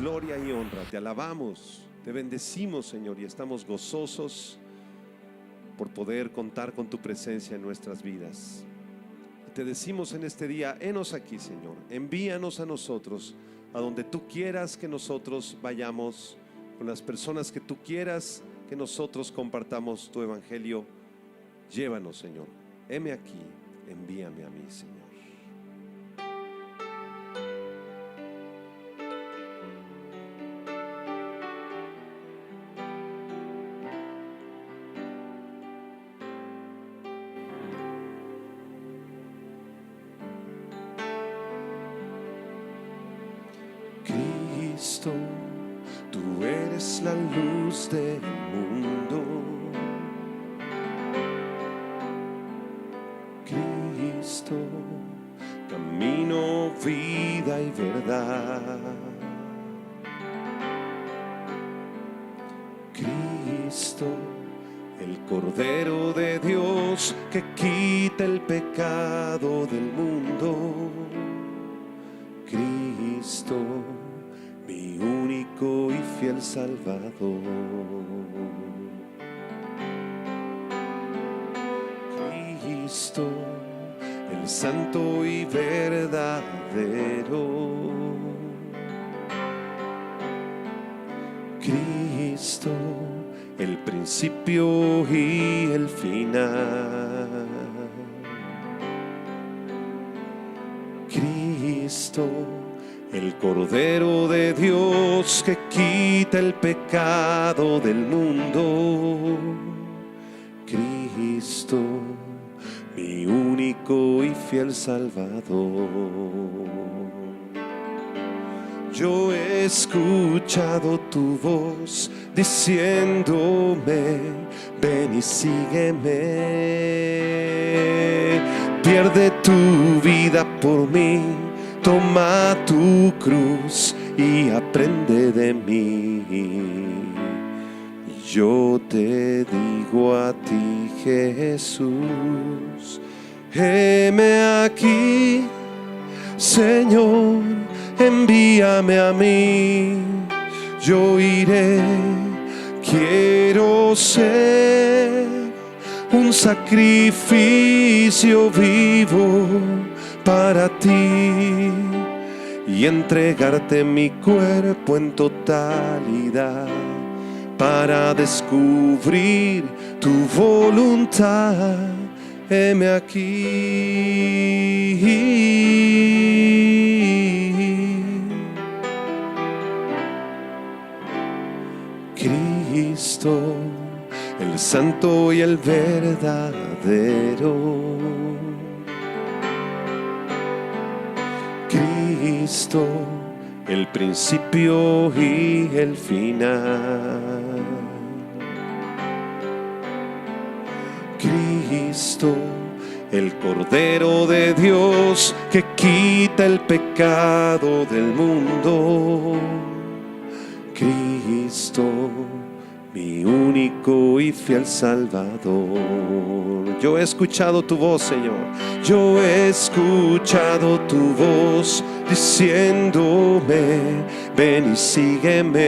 gloria y honra. Te alabamos, te bendecimos, Señor, y estamos gozosos por poder contar con tu presencia en nuestras vidas. Te decimos en este día, henos aquí, Señor, envíanos a nosotros, a donde tú quieras que nosotros vayamos, con las personas que tú quieras que nosotros compartamos tu evangelio. Llévanos, Señor, heme aquí, envíame a mí, Señor. Cristo, tú eres la luz del mundo. Cristo, camino, vida y verdad. Cristo, el Cordero de Dios que quita el pecado del mundo. Cristo, mi único y fiel Salvador. Cristo, el santo y verdadero. Cristo, el principio y el final. Cristo, el Cordero de Dios que quita el pecado del mundo. Cristo, mi único y fiel Salvador. Yo he escuchado tu voz diciéndome, ven y sígueme. Pierde tu vida por mí, toma tu cruz y aprende de mí. Yo te digo a ti, Jesús, heme aquí, Señor, envíame a mí. Yo iré, quiero ser un sacrificio vivo para ti y entregarte mi cuerpo en totalidad para descubrir tu voluntad. Heme aquí. Cristo, el santo y el verdadero. Cristo, el principio y el final. Cristo, el Cordero de Dios que quita el pecado del mundo. Cristo, mi único y fiel Salvador. Yo he escuchado tu voz, Señor. Yo he escuchado tu voz diciéndome, ven y sígueme.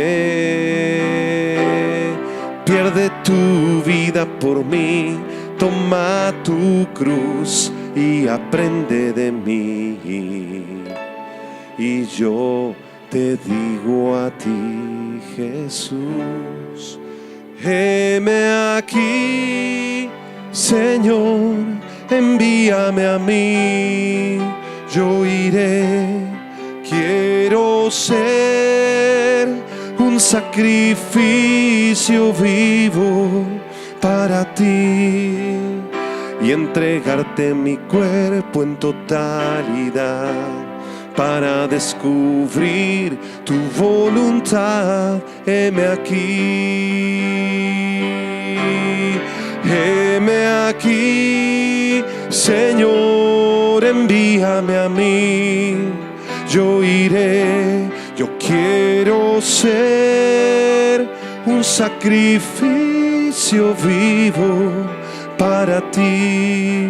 Pierde tu vida por mí, toma tu cruz y aprende de mí. Y yo te digo a ti, Jesús, heme aquí, Señor, envíame a mí. Yo iré, quiero ser un sacrificio vivo para ti y entregarte mi cuerpo en totalidad para descubrir tu voluntad. Heme aquí, heme aquí, Señor, envíame a mí. Yo iré, yo quiero ser un sacrificio vivo para ti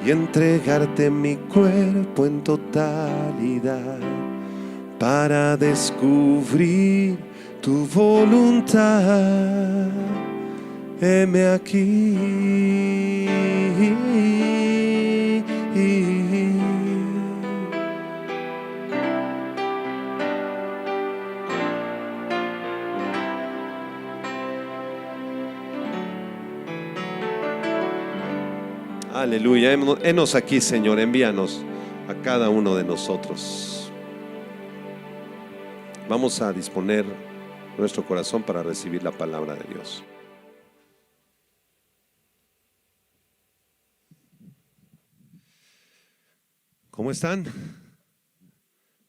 y entregarte mi cuerpo en totalidad para descubrir tu voluntad. Heme aquí. Aleluya. Henos aquí, Señor. Envíanos a cada uno de nosotros. Vamos a disponer nuestro corazón para recibir la palabra de Dios. ¿Cómo están?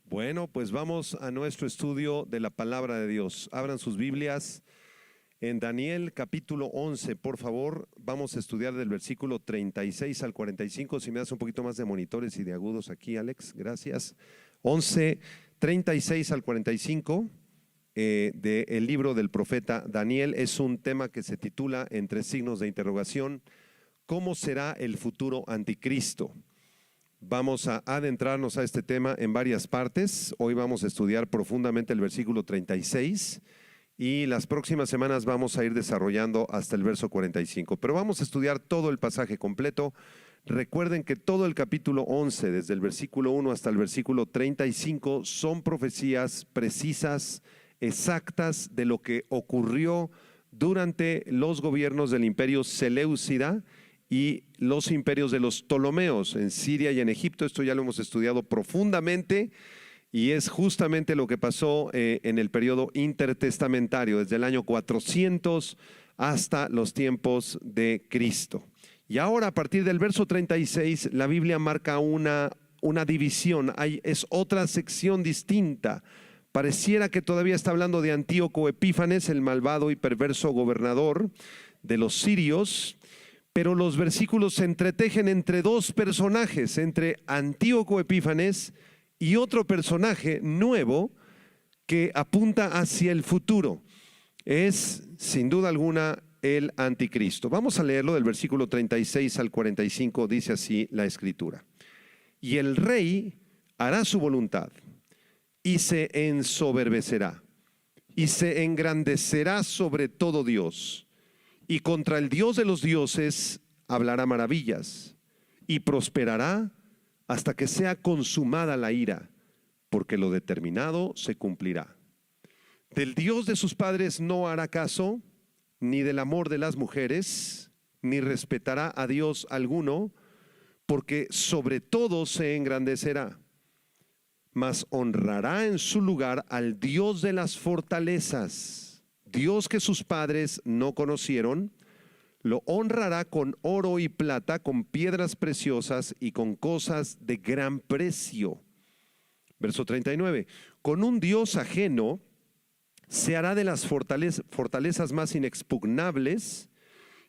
Bueno, pues vamos a nuestro estudio de la palabra de Dios. Abran sus Biblias en Daniel capítulo 11, por favor. Vamos a estudiar del versículo 36 al 45. Si me das un poquito más de monitores y de agudos aquí, Alex, gracias. 11, 36 al 45 del libro del profeta Daniel. Es un tema que se titula, entre signos de interrogación, ¿cómo será el futuro anticristo? Vamos a adentrarnos a este tema en varias partes. Hoy vamos a estudiar profundamente el versículo 36 y las próximas semanas vamos a ir desarrollando hasta el verso 45. Pero vamos a estudiar todo el pasaje completo. Recuerden que todo el capítulo 11, desde el versículo 1 hasta el versículo 35, son profecías precisas, exactas de lo que ocurrió durante los gobiernos del imperio Seleucida y los imperios de los Ptolomeos en Siria y en Egipto. Esto ya lo hemos estudiado profundamente y es justamente lo que pasó en el periodo intertestamentario, desde el año 400 hasta los tiempos de Cristo. Y ahora, a partir del verso 36, la Biblia marca una división. Es otra sección distinta. Pareciera que todavía está hablando de Antíoco Epífanes, el malvado y perverso gobernador de los sirios, pero los versículos se entretejen entre dos personajes, entre Antíoco Epífanes y otro personaje nuevo que apunta hacia el futuro. Es, sin duda alguna, el anticristo. Vamos a leerlo del versículo 36 al 45, dice así la escritura. Y el rey hará su voluntad y se ensoberbecerá y se engrandecerá sobre todo Dios. Y contra el Dios de los dioses hablará maravillas y prosperará hasta que sea consumada la ira, porque lo determinado se cumplirá. Del Dios de sus padres no hará caso, ni del amor de las mujeres, ni respetará a Dios alguno, porque sobre todo se engrandecerá. Mas honrará en su lugar al Dios de las fortalezas, Dios que sus padres no conocieron. Lo honrará con oro y plata, con piedras preciosas y con cosas de gran precio. Verso 39. Con un Dios ajeno se hará de las fortalezas más inexpugnables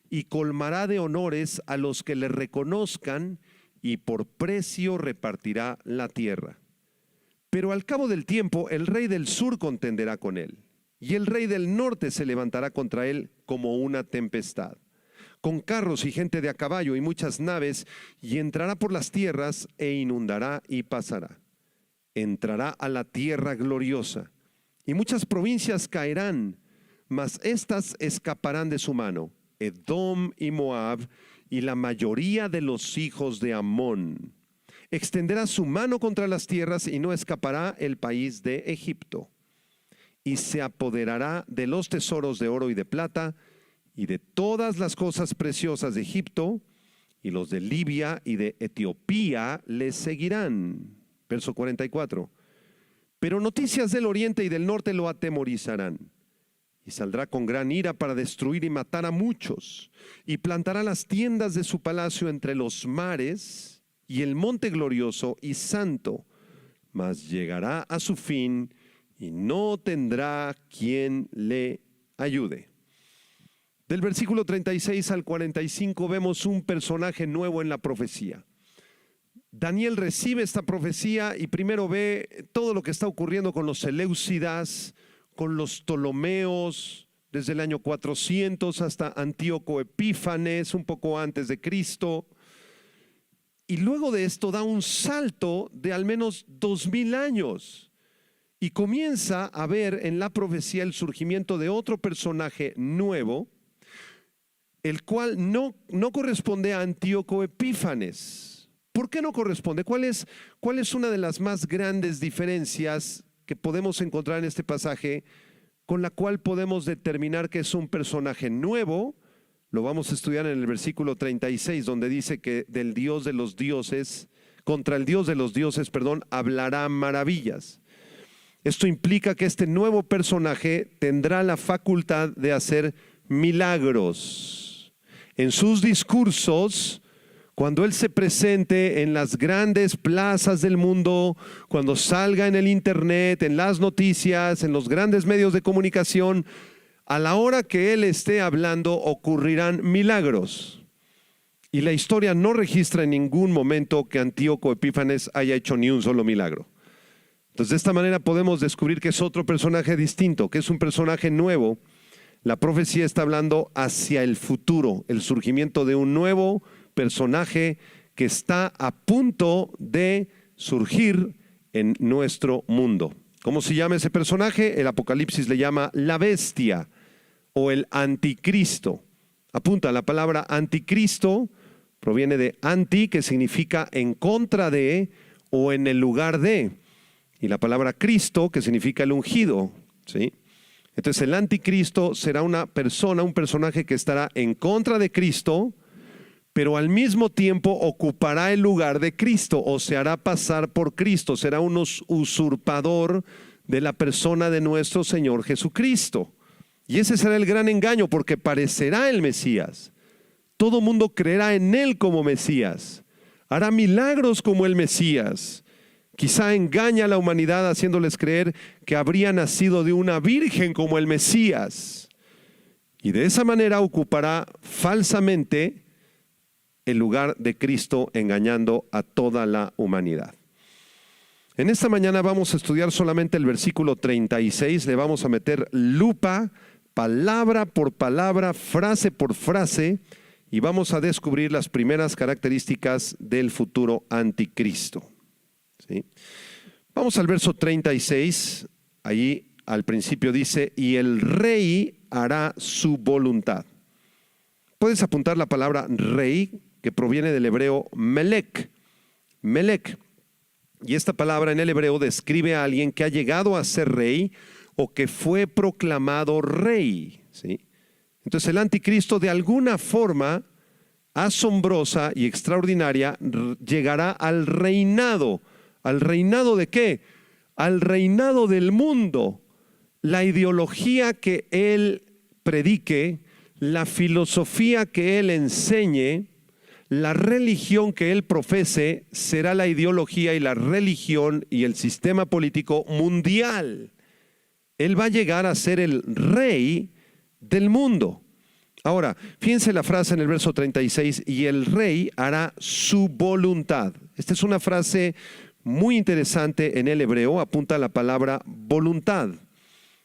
y colmará de honores a los que le reconozcan, y por precio repartirá la tierra. Pero al cabo del tiempo el rey del sur contenderá con él, y el rey del norte se levantará contra él como una tempestad, con carros y gente de a caballo y muchas naves, y entrará por las tierras e inundará y pasará. Entrará a la tierra gloriosa, y muchas provincias caerán, mas éstas escaparán de su mano, Edom y Moab, y la mayoría de los hijos de Amón. Extenderá su mano contra las tierras y no escapará el país de Egipto. Y se apoderará de los tesoros de oro y de plata y de todas las cosas preciosas de Egipto, y los de Libia y de Etiopía le seguirán. Verso 44. Pero noticias del oriente y del norte lo atemorizarán, y saldrá con gran ira para destruir y matar a muchos, y plantará las tiendas de su palacio entre los mares y el monte glorioso y santo, mas llegará a su fin y no tendrá quien le ayude. Del versículo 36 al 45 vemos un personaje nuevo en la profecía. Daniel recibe esta profecía y primero ve todo lo que está ocurriendo con los Seleucidas, con los Ptolomeos, desde el año 400 hasta Antíoco Epífanes, un poco antes de Cristo. Y luego de esto da un salto de al menos 2000 años. y comienza a ver en la profecía el surgimiento de otro personaje nuevo, el cual no corresponde a Antíoco Epífanes. ¿Por qué no corresponde? ¿Cuál es una de las más grandes diferencias que podemos encontrar en este pasaje con la cual podemos determinar que es un personaje nuevo? Lo vamos a estudiar en el versículo 36, donde dice que del Dios de los dioses, contra el Dios de los dioses, hablará maravillas. Esto implica que este nuevo personaje tendrá la facultad de hacer milagros. En sus discursos, cuando Él se presente en las grandes plazas del mundo, cuando salga en el internet, en las noticias, en los grandes medios de comunicación, a la hora que Él esté hablando ocurrirán milagros. Y la historia no registra en ningún momento que Antíoco Epífanes haya hecho ni un solo milagro. Entonces, de esta manera podemos descubrir que es otro personaje distinto, que es un personaje nuevo. La profecía está hablando hacia el futuro, el surgimiento de un nuevo personaje que está a punto de surgir en nuestro mundo. ¿Cómo se llama ese personaje? El Apocalipsis le llama la bestia o el anticristo. Apunta, la palabra anticristo proviene de anti, que significa en contra de o en el lugar de. Y la palabra Cristo, que significa el ungido, ¿sí? Entonces el anticristo será una persona, un personaje que estará en contra de Cristo, pero al mismo tiempo ocupará el lugar de Cristo o se hará pasar por Cristo, será un usurpador de la persona de nuestro Señor Jesucristo. Y ese será el gran engaño, porque parecerá el Mesías. Todo mundo creerá en Él como Mesías, hará milagros como el Mesías. Quizá engaña a la humanidad haciéndoles creer que habría nacido de una virgen como el Mesías. Y de esa manera ocupará falsamente el lugar de Cristo, engañando a toda la humanidad. En esta mañana vamos a estudiar solamente el versículo 36. Le vamos a meter lupa, palabra por palabra, frase por frase, y vamos a descubrir las primeras características del futuro anticristo. ¿Sí? Vamos al verso 36, allí al principio dice, y el rey hará su voluntad. Puedes apuntar la palabra rey, que proviene del hebreo melech, melech. Y esta palabra en el hebreo describe a alguien que ha llegado a ser rey o que fue proclamado rey, ¿sí? Entonces el anticristo, de alguna forma asombrosa y extraordinaria, llegará al reinado. ¿Al reinado de qué? Al reinado del mundo. La ideología que él predique, la filosofía que él enseñe, la religión que él profese, será la ideología y la religión y el sistema político mundial. Él va a llegar a ser el rey del mundo. Ahora, fíjense la frase en el verso 36, y el rey hará su voluntad. Esta es una frase muy interesante en el hebreo, apunta a la palabra voluntad.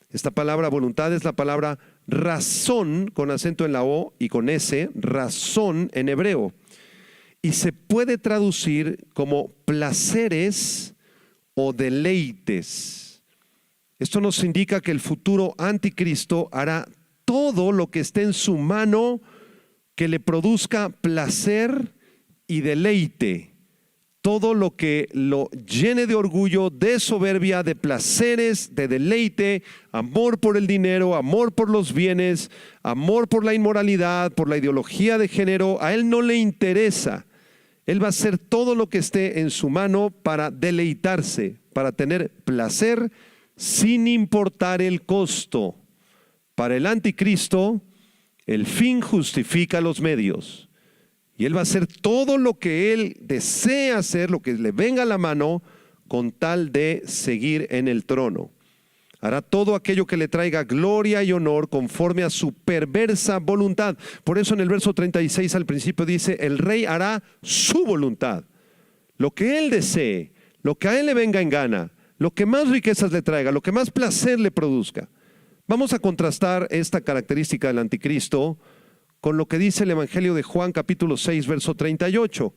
Esta palabra voluntad es la palabra razón, con acento en la O y con S, razón en hebreo. Y se puede traducir como placeres o deleites. Esto nos indica que el futuro anticristo hará todo lo que esté en su mano que le produzca placer y deleite. Todo lo que lo llene de orgullo, de soberbia, de placeres, de deleite, amor por el dinero, amor por los bienes, amor por la inmoralidad, por la ideología de género. A él no le interesa. Él va a hacer todo lo que esté en su mano para deleitarse, para tener placer sin importar el costo. Para el anticristo, el fin justifica los medios. Y él va a hacer todo lo que él desea hacer, lo que le venga a la mano, con tal de seguir en el trono. Hará todo aquello que le traiga gloria y honor conforme a su perversa voluntad. Por eso en el verso 36 al principio dice, el rey hará su voluntad. Lo que él desee, lo que a él le venga en gana, lo que más riquezas le traiga, lo que más placer le produzca. Vamos a contrastar esta característica del anticristo con lo que dice el Evangelio de Juan capítulo 6, verso 38.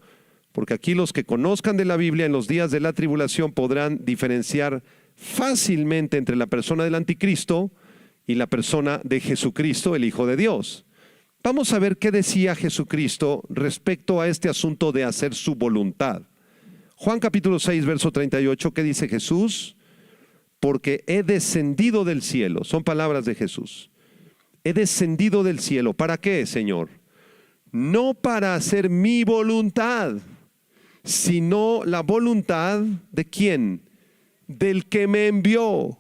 Porque aquí los que conozcan de la Biblia en los días de la tribulación podrán diferenciar fácilmente entre la persona del anticristo y la persona de Jesucristo, el Hijo de Dios. Vamos a ver qué decía Jesucristo respecto a este asunto de hacer su voluntad. Juan capítulo 6, verso 38, ¿qué dice Jesús? Porque he descendido del cielo. Son palabras de Jesús. He descendido del cielo. ¿Para qué, Señor? No para hacer mi voluntad, sino la voluntad ¿de quién? Del que me envió.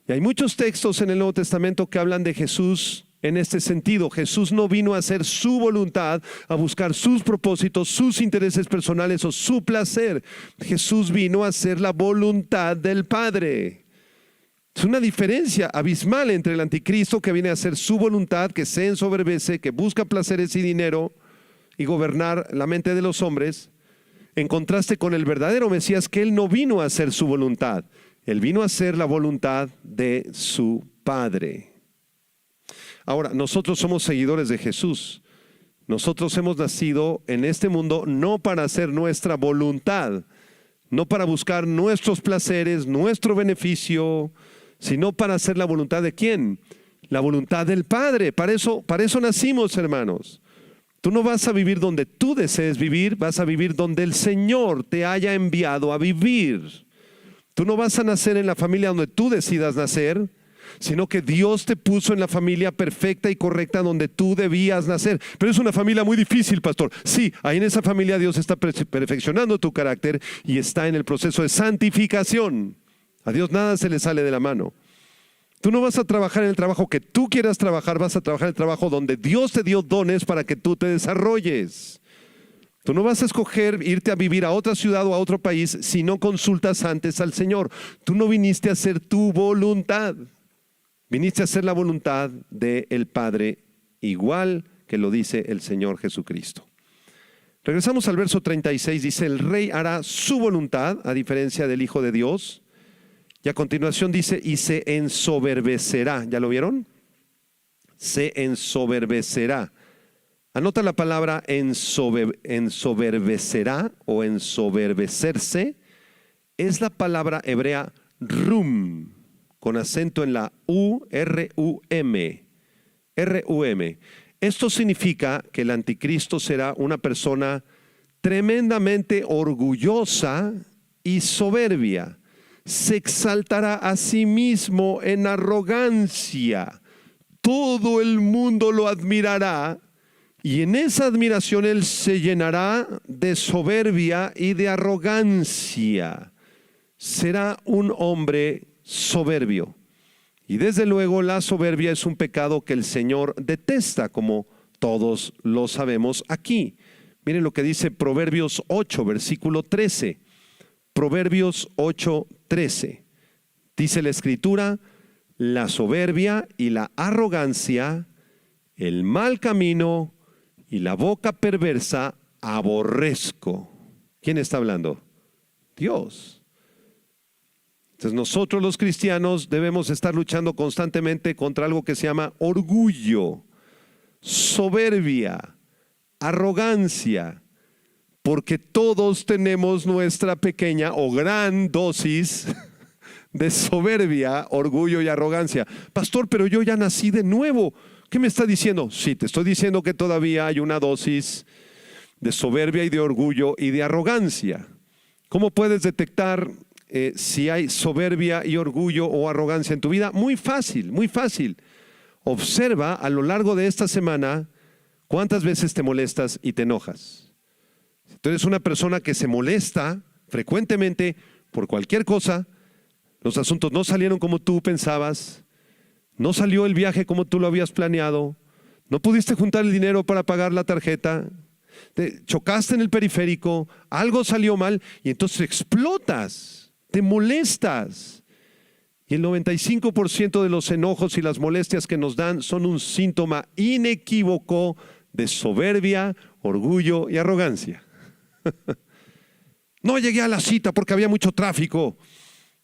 Y hay muchos textos en el Nuevo Testamento que hablan de Jesús en este sentido. Jesús no vino a hacer su voluntad, a buscar sus propósitos, sus intereses personales o su placer. Jesús vino a hacer la voluntad del Padre. Es una diferencia abismal entre el anticristo, que viene a hacer su voluntad, que se ensoberbece, que busca placeres y dinero y gobernar la mente de los hombres, en contraste con el verdadero Mesías, que él no vino a hacer su voluntad. Él vino a hacer la voluntad de su Padre. Ahora, nosotros somos seguidores de Jesús. Nosotros hemos nacido en este mundo no para hacer nuestra voluntad, no para buscar nuestros placeres, nuestro beneficio, sino para hacer la voluntad de ¿quién? La voluntad del Padre. Para eso nacimos, hermanos. Tú no vas a vivir donde tú desees vivir, vas a vivir donde el Señor te haya enviado a vivir. Tú no vas a nacer en la familia donde tú decidas nacer, sino que Dios te puso en la familia perfecta y correcta donde tú debías nacer. Pero es una familia muy difícil, pastor. Sí, ahí en esa familia Dios está perfeccionando tu carácter y está en el proceso de santificación. A Dios nada se le sale de la mano. Tú no vas a trabajar en el trabajo que tú quieras trabajar, vas a trabajar en el trabajo donde Dios te dio dones para que tú te desarrolles. Tú no vas a escoger irte a vivir a otra ciudad o a otro país si no consultas antes al Señor. Tú no viniste a hacer tu voluntad. Viniste a hacer la voluntad del Padre, igual que lo dice el Señor Jesucristo. Regresamos al verso 36, dice, el rey hará su voluntad, a diferencia del Hijo de Dios. Y a continuación dice, y se ensoberbecerá. ¿Ya lo vieron? Se ensoberbecerá. Anota la palabra ensoberbecerá o ensoberbecerse. Es la palabra hebrea rum, con acento en la U, R-U-M. R-U-M. Esto significa que el anticristo será una persona tremendamente orgullosa y soberbia. Se exaltará a sí mismo en arrogancia. Todo el mundo lo admirará y en esa admiración él se llenará de soberbia y de arrogancia. Será un hombre soberbio. Y desde luego la soberbia es un pecado que el Señor detesta, como todos lo sabemos aquí. Miren lo que dice Proverbios 8, versículo 13. Proverbios 8:13. Dice la Escritura, la soberbia y la arrogancia, el mal camino y la boca perversa aborrezco. ¿Quién está hablando? Dios. Entonces nosotros los cristianos debemos estar luchando constantemente contra algo que se llama orgullo, soberbia, arrogancia. Porque todos tenemos nuestra pequeña o gran dosis de soberbia, orgullo y arrogancia. Pastor, pero yo ya nací de nuevo. ¿Qué me está diciendo? Sí, te estoy diciendo que todavía hay una dosis de soberbia y de orgullo y de arrogancia. ¿Cómo puedes detectar si hay soberbia y orgullo o arrogancia en tu vida? Muy fácil, muy fácil. Observa a lo largo de esta semana cuántas veces te molestas y te enojas. Tú eres una persona que se molesta frecuentemente por cualquier cosa, los asuntos no salieron como tú pensabas, no salió el viaje como tú lo habías planeado, no pudiste juntar el dinero para pagar la tarjeta, te chocaste en el periférico, algo salió mal y entonces explotas, te molestas. Y el 95% de los enojos y las molestias que nos dan son un síntoma inequívoco de soberbia, orgullo y arrogancia. No llegué a la cita porque había mucho tráfico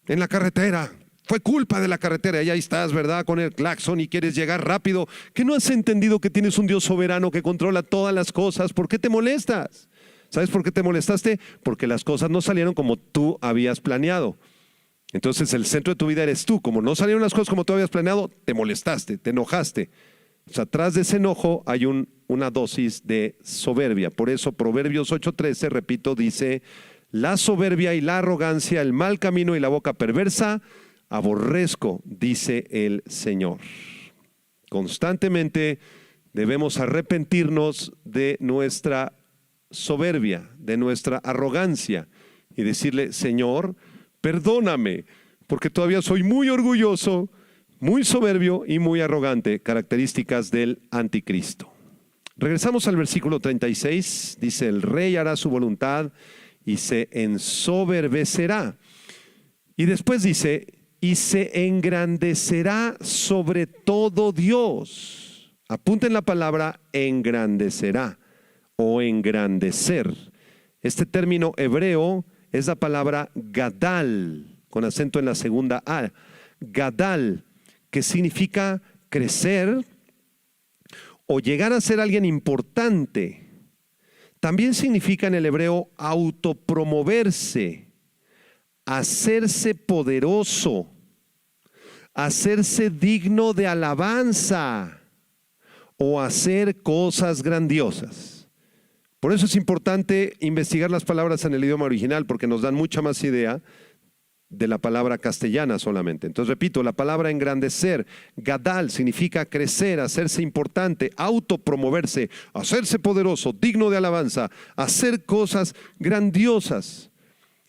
en la carretera. Fue culpa de la carretera y ahí estás, ¿verdad? Con el claxon y quieres llegar rápido. ¿Que no has entendido que tienes un Dios soberano que controla todas las cosas? ¿Por qué te molestas? ¿Sabes por qué te molestaste? Porque las cosas no salieron como tú habías planeado. Entonces el centro de tu vida eres tú. Como no salieron las cosas como tú habías planeado, te molestaste, te enojaste. O sea, atrás de ese enojo hay una dosis de soberbia. Por eso Proverbios 8:13, repito, dice: la soberbia y la arrogancia, el mal camino y la boca perversa, aborrezco, dice el Señor. Constantemente debemos arrepentirnos de nuestra soberbia, de nuestra arrogancia y decirle: Señor, perdóname, porque todavía soy muy orgulloso, muy soberbio y muy arrogante, características del anticristo. Regresamos al versículo 36, dice: el rey hará su voluntad y se ensoberbecerá. Y después dice: y se engrandecerá sobre todo Dios. Apunten la palabra engrandecerá o engrandecer. Este término hebreo es la palabra gadal, con acento en la segunda A. Gadal, que significa crecer o llegar a ser alguien importante. También significa en el hebreo autopromoverse, hacerse poderoso, hacerse digno de alabanza o hacer cosas grandiosas. Por eso es importante investigar las palabras en el idioma original, porque nos dan mucha más idea de la palabra castellana solamente. Entonces repito, la palabra engrandecer, gadal, significa crecer, hacerse importante, autopromoverse, hacerse poderoso, digno de alabanza, hacer cosas grandiosas.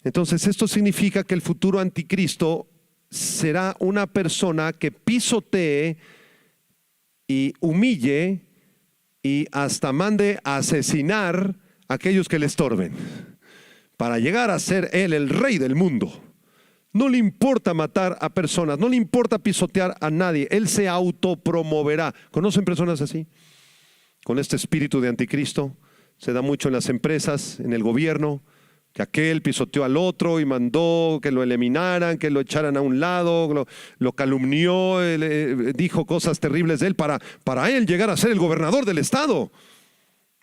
Entonces esto significa que el futuro anticristo será una persona que pisotee y humille y hasta mande a asesinar a aquellos que le estorben, para llegar a ser él el rey del mundo. No le importa matar a personas, no le importa pisotear a nadie, él se autopromoverá. ¿Conocen personas así? Con este espíritu de anticristo. Se da mucho en las empresas, en el gobierno, que aquel pisoteó al otro y mandó que lo eliminaran, que lo echaran a un lado, lo calumnió, dijo cosas terribles de él para él llegar a ser el gobernador del estado.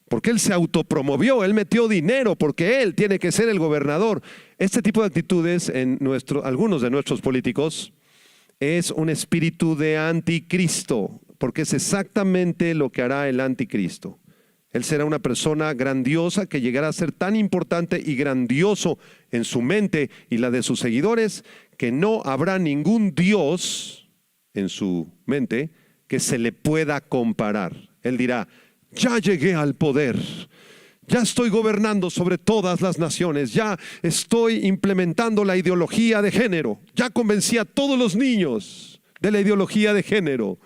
Porque él se autopromovió, él metió dinero porque él tiene que ser el gobernador. Este tipo de actitudes en algunos de nuestros políticos es un espíritu de anticristo, porque es exactamente lo que hará el anticristo. Él será una persona grandiosa que llegará a ser tan importante y grandioso en su mente y la de sus seguidores que no habrá ningún Dios en su mente que se le pueda comparar. Él dirá: ya llegué al poder, ya estoy gobernando sobre todas las naciones, ya estoy implementando la ideología de género, ya convencí a todos los niños de la ideología de género.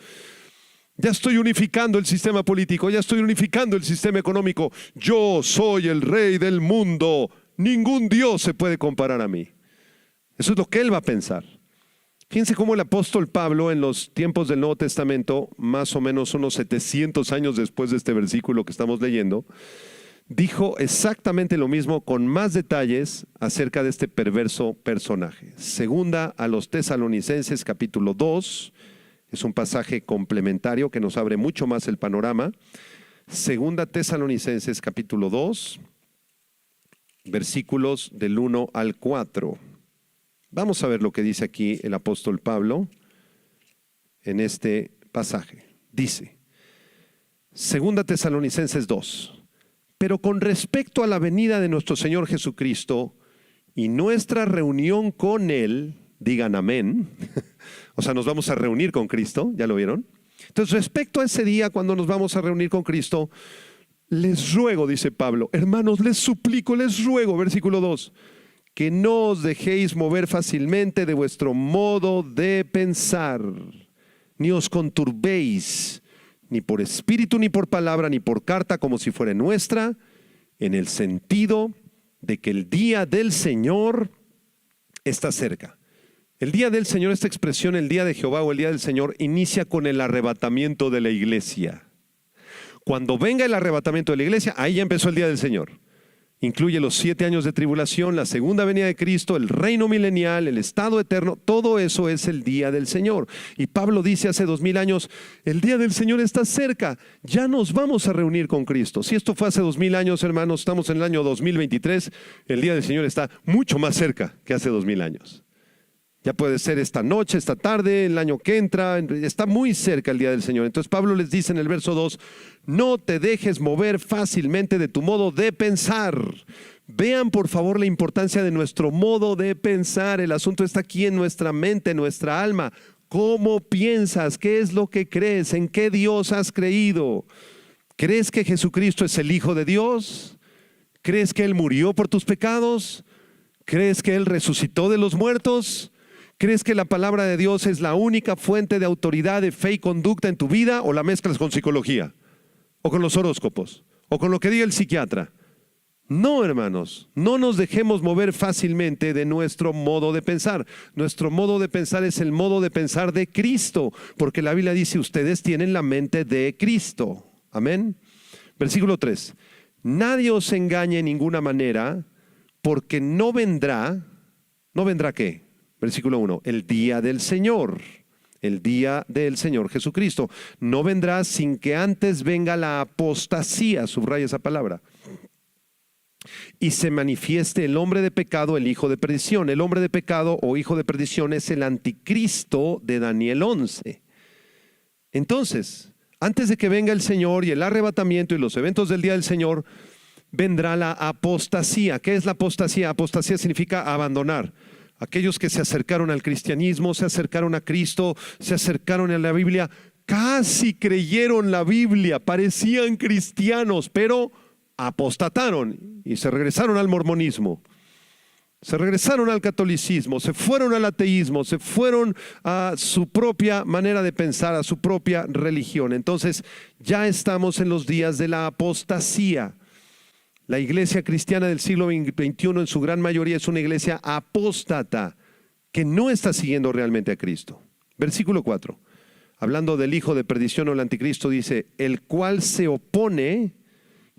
Ya estoy unificando el sistema político, ya estoy unificando el sistema económico. Yo soy el rey del mundo. Ningún Dios se puede comparar a mí. Eso es lo que él va a pensar. Fíjense cómo el apóstol Pablo en los tiempos del Nuevo Testamento, más o menos unos 700 años después de este versículo que estamos leyendo, dijo exactamente lo mismo con más detalles acerca de este perverso personaje. Segunda a los Tesalonicenses capítulo 2. Es un pasaje complementario que nos abre mucho más el panorama. Segunda Tesalonicenses capítulo 2, versículos del 1 al 4. Vamos a ver lo que dice aquí el apóstol Pablo en este pasaje. Dice, Segunda Tesalonicenses 2, pero con respecto a la venida de nuestro Señor Jesucristo y nuestra reunión con Él, digan amén. O sea, nos vamos a reunir con Cristo, ¿ya lo vieron? Entonces, respecto a ese día cuando nos vamos a reunir con Cristo, les ruego, dice Pablo, hermanos, les suplico, les ruego, versículo 2, que no os dejéis mover fácilmente de vuestro modo de pensar, ni os conturbéis, ni por espíritu, ni por palabra, ni por carta, como si fuera nuestra, en el sentido de que el día del Señor está cerca. El día del Señor, esta expresión, el día de Jehová o el día del Señor, inicia con el arrebatamiento de la iglesia. Cuando venga el arrebatamiento de la iglesia, ahí ya empezó el día del Señor. Incluye los 7 años de tribulación, la segunda venida de Cristo, el reino milenial, el estado eterno. Todo eso es el día del Señor. Y Pablo dice hace 2000 años, el día del Señor está cerca. Ya nos vamos a reunir con Cristo. Si esto fue hace 2000 años, hermanos, estamos en el año 2023. El día del Señor está mucho más cerca que hace 2000 años. Ya puede ser esta noche, esta tarde, el año que entra, está muy cerca el día del Señor. Entonces Pablo les dice en el verso 2, no te dejes mover fácilmente de tu modo de pensar. Vean por favor la importancia de nuestro modo de pensar. El asunto está aquí en nuestra mente, en nuestra alma. ¿Cómo piensas? ¿Qué es lo que crees? ¿En qué Dios has creído? ¿Crees que Jesucristo es el Hijo de Dios? ¿Crees que Él murió por tus pecados? ¿Crees que Él resucitó de los muertos? ¿Crees que la palabra de Dios es la única fuente de autoridad, de fe y conducta en tu vida? ¿O la mezclas con psicología? ¿O con los horóscopos? ¿O con lo que diga el psiquiatra? No, hermanos, no nos dejemos mover fácilmente de nuestro modo de pensar. Nuestro modo de pensar es el modo de pensar de Cristo, porque la Biblia dice, ustedes tienen la mente de Cristo. Amén. Versículo 3. Nadie os engañe en ninguna manera, porque no vendrá ¿qué? Versículo 1, el día del Señor, el día del Señor Jesucristo. No vendrá sin que antes venga la apostasía, subraya esa palabra, y se manifieste el hombre de pecado, el hijo de perdición. El hombre de pecado o hijo de perdición es el anticristo de Daniel 11. Entonces, antes de que venga el Señor y el arrebatamiento y los eventos del día del Señor, vendrá la apostasía. ¿Qué es la apostasía? Apostasía significa abandonar. Aquellos que se acercaron al cristianismo, se acercaron a Cristo, se acercaron a la Biblia, casi creyeron la Biblia, parecían cristianos, pero apostataron y se regresaron al mormonismo, se regresaron al catolicismo, se fueron al ateísmo, se fueron a su propia manera de pensar, a su propia religión. Entonces ya estamos en los días de la apostasía. La iglesia cristiana del siglo XXI en su gran mayoría es una iglesia apóstata que no está siguiendo realmente a Cristo. Versículo 4, hablando del hijo de perdición o el anticristo, dice, el cual se opone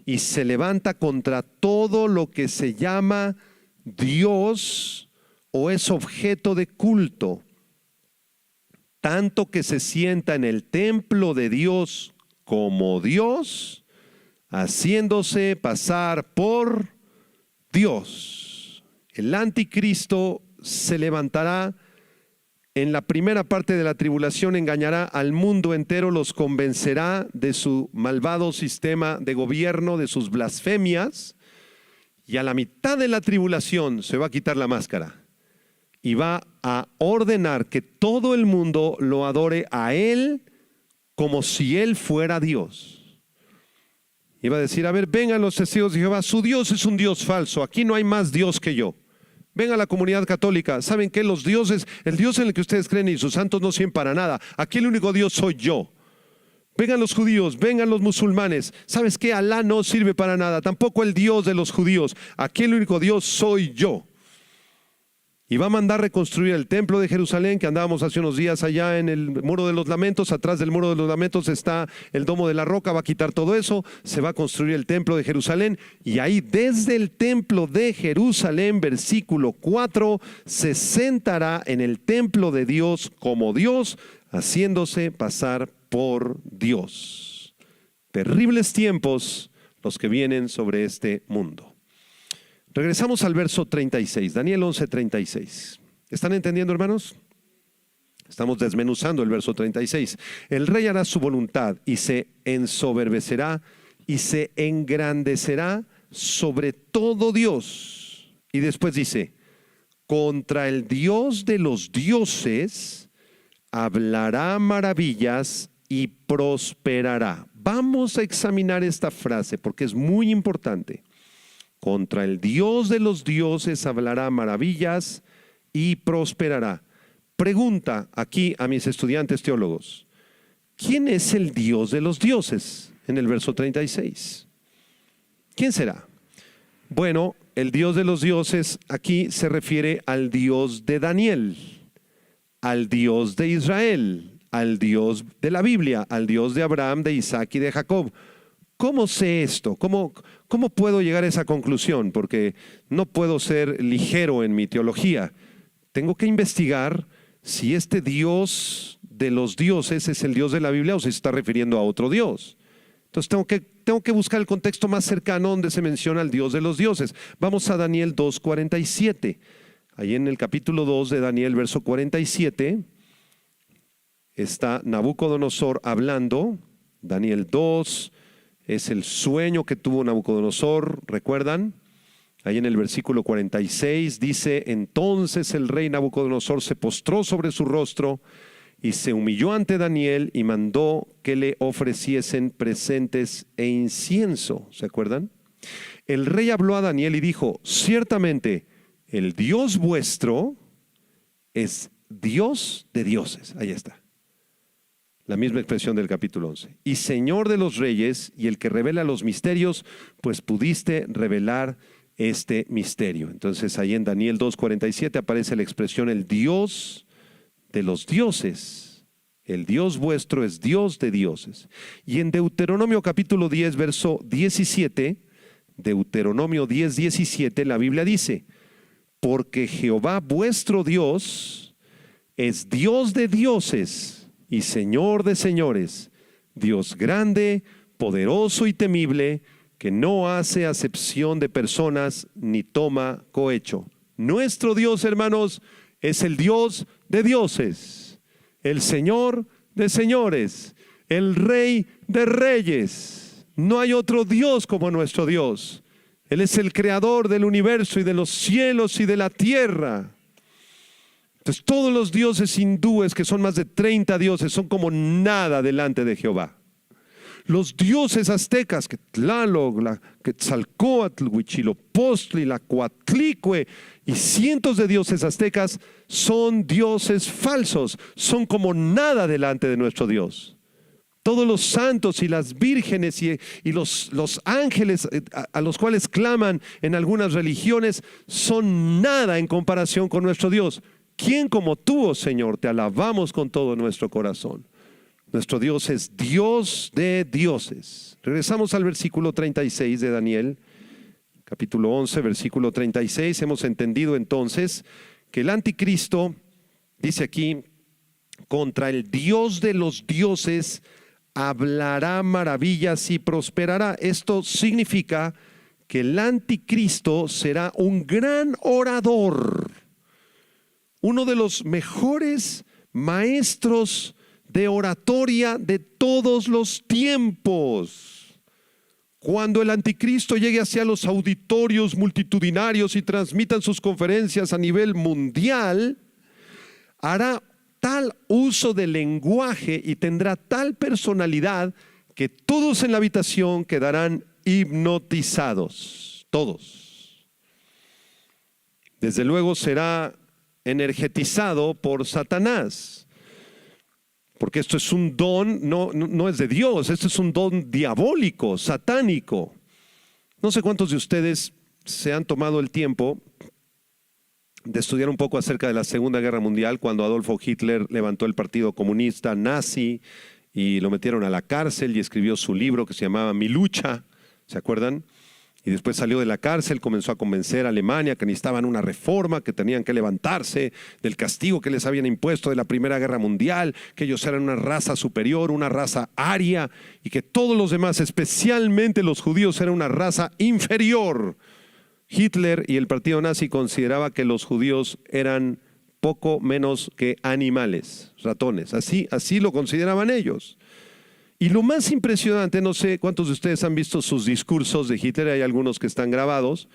y se levanta contra todo lo que se llama Dios o es objeto de culto, tanto que se sienta en el templo de Dios como Dios, haciéndose pasar por Dios. El anticristo se levantará en la primera parte de la tribulación, engañará al mundo entero, los convencerá de su malvado sistema de gobierno, de sus blasfemias, y a la mitad de la tribulación se va a quitar la máscara y va a ordenar que todo el mundo lo adore a Él como si Él fuera Dios. Iba a decir, a ver, vengan los testigos de Jehová, su Dios es un Dios falso, aquí no hay más Dios que yo. Venga la comunidad católica, ¿saben qué? Los dioses, el Dios en el que ustedes creen y sus santos no sirven para nada, aquí el único Dios soy yo. Vengan los judíos, vengan los musulmanes, ¿sabes qué? Alá no sirve para nada, tampoco el Dios de los judíos, aquí el único Dios soy yo. Y va a mandar reconstruir el templo de Jerusalén, que andábamos hace unos días allá en el Muro de los Lamentos. Atrás del Muro de los Lamentos está el Domo de la Roca, va a quitar todo eso, se va a construir el templo de Jerusalén. Y ahí desde el templo de Jerusalén, versículo 4, se sentará en el templo de Dios como Dios, haciéndose pasar por Dios. Terribles tiempos los que vienen sobre este mundo. Regresamos al verso 36, Daniel 11:36. ¿Están entendiendo, hermanos? Estamos desmenuzando el verso 36. El rey hará su voluntad y se ensoberbecerá y se engrandecerá sobre todo Dios. Y después dice, contra el Dios de los dioses hablará maravillas y prosperará. Vamos a examinar esta frase porque es muy importante. Contra el Dios de los dioses hablará maravillas y prosperará. Pregunta aquí a mis estudiantes teólogos, ¿quién es el Dios de los dioses? En el verso 36. ¿Quién será? Bueno, el Dios de los dioses aquí se refiere al Dios de Daniel, al Dios de Israel, al Dios de la Biblia, al Dios de Abraham, de Isaac y de Jacob. ¿Cómo sé esto? ¿Cómo puedo llegar a esa conclusión? Porque no puedo ser ligero en mi teología. Tengo que investigar si este Dios de los dioses es el Dios de la Biblia o si se está refiriendo a otro Dios. Entonces tengo que buscar el contexto más cercano donde se menciona al Dios de los dioses. Vamos a Daniel 2:47. Ahí en el capítulo 2 de Daniel, verso 47, está Nabucodonosor hablando. Daniel 2 es el sueño que tuvo Nabucodonosor, ¿recuerdan? Ahí en el versículo 46 dice: entonces el rey Nabucodonosor se postró sobre su rostro y se humilló ante Daniel y mandó que le ofreciesen presentes e incienso. ¿Se acuerdan? El rey habló a Daniel y dijo: ciertamente el Dios vuestro es Dios de dioses. Ahí está. La misma expresión del capítulo 11. Y Señor de los reyes y el que revela los misterios, pues pudiste revelar este misterio. Entonces ahí en Daniel 2:47 aparece la expresión el Dios de los dioses. El Dios vuestro es Dios de dioses. Y en Deuteronomio capítulo 10 verso 17, Deuteronomio 10:17, la Biblia dice: porque Jehová vuestro Dios es Dios de dioses y Señor de señores, Dios grande, poderoso y temible, que no hace acepción de personas ni toma cohecho. Nuestro Dios, hermanos, es el Dios de dioses, el Señor de señores, el Rey de reyes. No hay otro Dios como nuestro Dios. Él es el creador del universo y de los cielos y de la tierra. Entonces todos los dioses hindúes, que son más de 30 dioses, son como nada delante de Jehová. Los dioses aztecas, que Tlaloc, la Quetzalcóatl, Huitzilopochtli, la Coatlicue y cientos de dioses aztecas son dioses falsos, son como nada delante de nuestro Dios. Todos los santos y las vírgenes y los ángeles a los cuales claman en algunas religiones son nada en comparación con nuestro Dios. ¿Quién como tú, oh Señor? Te alabamos con todo nuestro corazón. Nuestro Dios es Dios de dioses. Regresamos al versículo 36 de Daniel, capítulo 11, versículo 36. Hemos entendido entonces que el anticristo, dice aquí, contra el Dios de los dioses hablará maravillas y prosperará. Esto significa que el anticristo será un gran orador, uno de los mejores maestros de oratoria de todos los tiempos. Cuando el anticristo llegue hacia los auditorios multitudinarios y transmitan sus conferencias a nivel mundial, hará tal uso del lenguaje y tendrá tal personalidad que todos en la habitación quedarán hipnotizados, todos. Desde luego será energetizado por Satanás, porque esto es un don, no es de Dios, esto es un don diabólico, satánico. No sé cuántos de ustedes se han tomado el tiempo de estudiar un poco acerca de la Segunda Guerra Mundial, cuando Adolfo Hitler levantó el Partido Comunista Nazi y lo metieron a la cárcel y escribió su libro que se llamaba Mi lucha, ¿se acuerdan? Y después salió de la cárcel, comenzó a convencer a Alemania que necesitaban una reforma, que tenían que levantarse del castigo que les habían impuesto de la Primera Guerra Mundial, que ellos eran una raza superior, una raza aria, y que todos los demás, especialmente los judíos, eran una raza inferior. Hitler y el partido nazi consideraba que los judíos eran poco menos que animales, ratones. Así lo consideraban ellos. Y lo más impresionante, no sé cuántos de ustedes han visto sus discursos de Hitler, hay algunos que están grabados,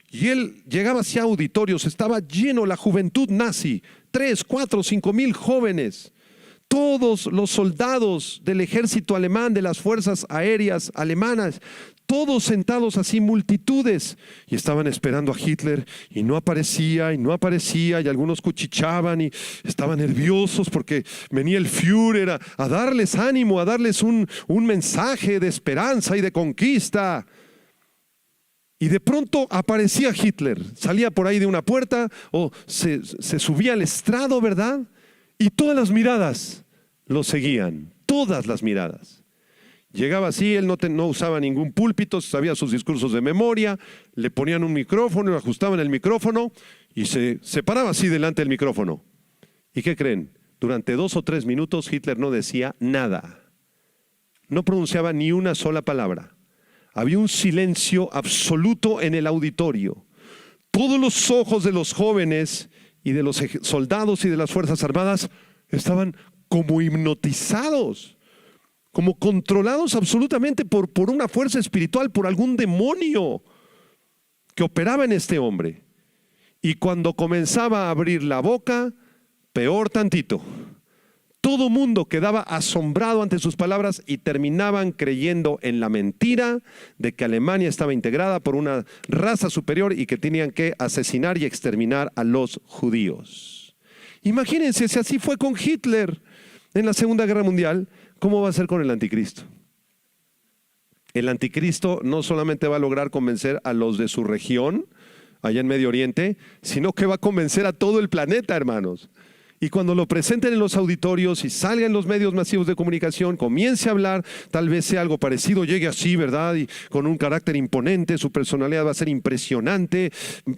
y él llegaba hacia auditorios, estaba lleno la juventud nazi, 3, 4, 5 mil jóvenes, todos los soldados del ejército alemán, de las fuerzas aéreas alemanas, todos sentados así, multitudes, y estaban esperando a Hitler, y no aparecía, y algunos cuchicheaban, y estaban nerviosos porque venía el Führer a darles ánimo, a darles un mensaje de esperanza y de conquista. Y de pronto aparecía Hitler, salía por ahí de una puerta, o se subía al estrado, ¿verdad? Y todas las miradas lo seguían, todas las miradas. Llegaba así, él no usaba ningún púlpito, sabía sus discursos de memoria, le ponían un micrófono, le ajustaban el micrófono y se paraba así delante del micrófono. ¿Y qué creen? Durante 2 o 3 minutos Hitler no decía nada, no pronunciaba ni una sola palabra. Había un silencio absoluto en el auditorio. Todos los ojos de los jóvenes y de los soldados y de las Fuerzas Armadas estaban como hipnotizados, como controlados absolutamente por una fuerza espiritual, por algún demonio que operaba en este hombre. Y cuando comenzaba a abrir la boca, peor tantito. Todo mundo quedaba asombrado ante sus palabras y terminaban creyendo en la mentira de que Alemania estaba integrada por una raza superior y que tenían que asesinar y exterminar a los judíos. Imagínense, si así fue con Hitler en la Segunda Guerra Mundial, ¿cómo va a ser con el anticristo? El anticristo no solamente va a lograr convencer a los de su región, allá en Medio Oriente, sino que va a convencer a todo el planeta, hermanos. Y cuando lo presenten en los auditorios y salga en los medios masivos de comunicación, comience a hablar, tal vez sea algo parecido, llegue así, ¿verdad? Y con un carácter imponente, su personalidad va a ser impresionante,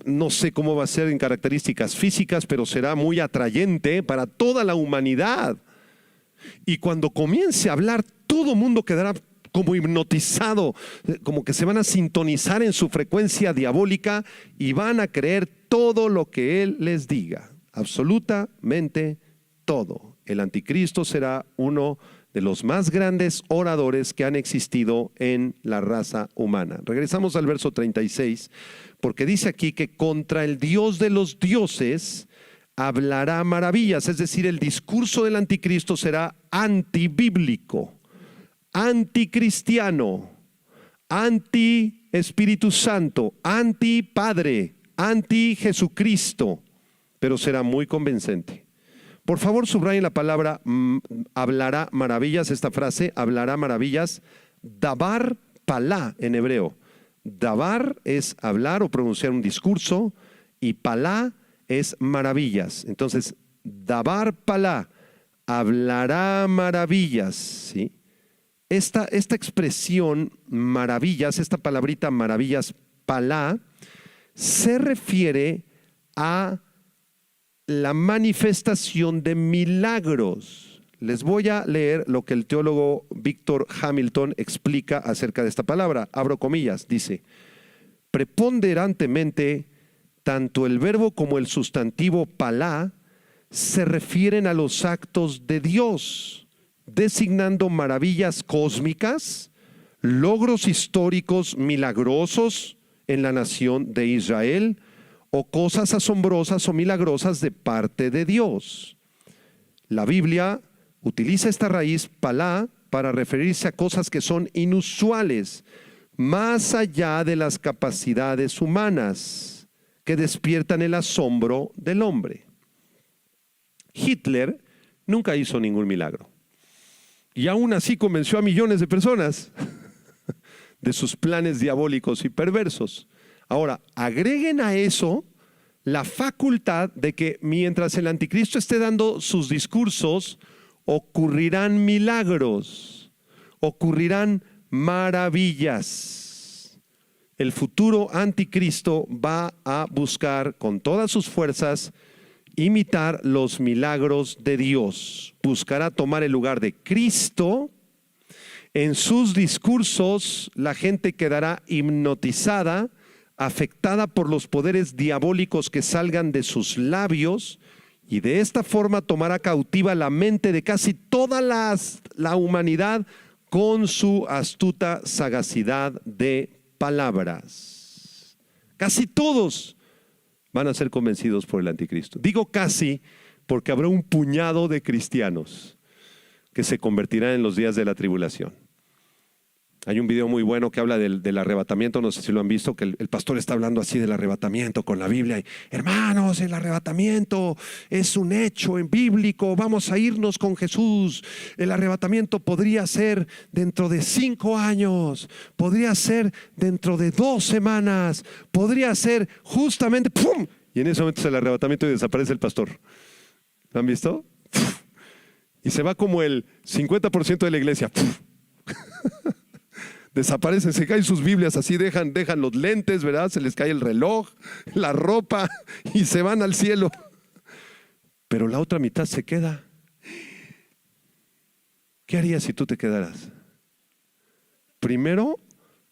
no sé cómo va a ser en características físicas, pero será muy atrayente para toda la humanidad. Y cuando comience a hablar, todo mundo quedará como hipnotizado, como que se van a sintonizar en su frecuencia diabólica y van a creer todo lo que él les diga. Absolutamente todo. El anticristo será uno de los más grandes oradores que han existido en la raza humana. Regresamos al verso 36, porque dice aquí que contra el Dios de los dioses hablará maravillas, es decir, el discurso del anticristo será antibíblico, anticristiano, anti Espíritu Santo, anti Padre, anti Jesucristo, pero será muy convincente. Por favor, subrayen la palabra hablará maravillas, esta frase, hablará maravillas, dabar palá en hebreo. Dabar es hablar o pronunciar un discurso y palá es maravillas. Entonces, dabar palá, hablará maravillas, ¿sí? Esta expresión maravillas, esta palabrita maravillas, palá, se refiere a la manifestación de milagros. Les voy a leer lo que el teólogo Víctor Hamilton explica acerca de esta palabra. Abro comillas, dice: preponderantemente, tanto el verbo como el sustantivo palá se refieren a los actos de Dios, designando maravillas cósmicas, logros históricos milagrosos en la nación de Israel, o cosas asombrosas o milagrosas de parte de Dios. La Biblia utiliza esta raíz palá para referirse a cosas que son inusuales, más allá de las capacidades humanas, que despiertan el asombro del hombre. Hitler nunca hizo ningún milagro, y aún así convenció a millones de personas de sus planes diabólicos y perversos. Ahora, agreguen a eso la facultad de que mientras el anticristo esté dando sus discursos, ocurrirán milagros, ocurrirán maravillas. El futuro anticristo va a buscar con todas sus fuerzas imitar los milagros de Dios. Buscará tomar el lugar de Cristo. En sus discursos la gente quedará hipnotizada, afectada por los poderes diabólicos que salgan de sus labios, y de esta forma tomará cautiva la mente de casi toda la humanidad con su astuta sagacidad de palabras. Casi todos van a ser convencidos por el anticristo. Digo casi porque habrá un puñado de cristianos que se convertirán en los días de la tribulación. Hay un video muy bueno que habla del arrebatamiento, no sé si lo han visto, que el pastor está hablando así del arrebatamiento con la Biblia. Y, hermanos, el arrebatamiento es un hecho en bíblico, vamos a irnos con Jesús. El arrebatamiento podría ser dentro de 5 años, podría ser dentro de 2 semanas, podría ser justamente, ¡pum! Y en ese momento es el arrebatamiento y desaparece el pastor. ¿Lo han visto? Y se va como el 50% de la iglesia. Desaparecen, se caen sus Biblias así, dejan los lentes, ¿verdad? Se les cae el reloj, la ropa y se van al cielo. Pero la otra mitad se queda. ¿Qué harías si tú te quedaras? Primero,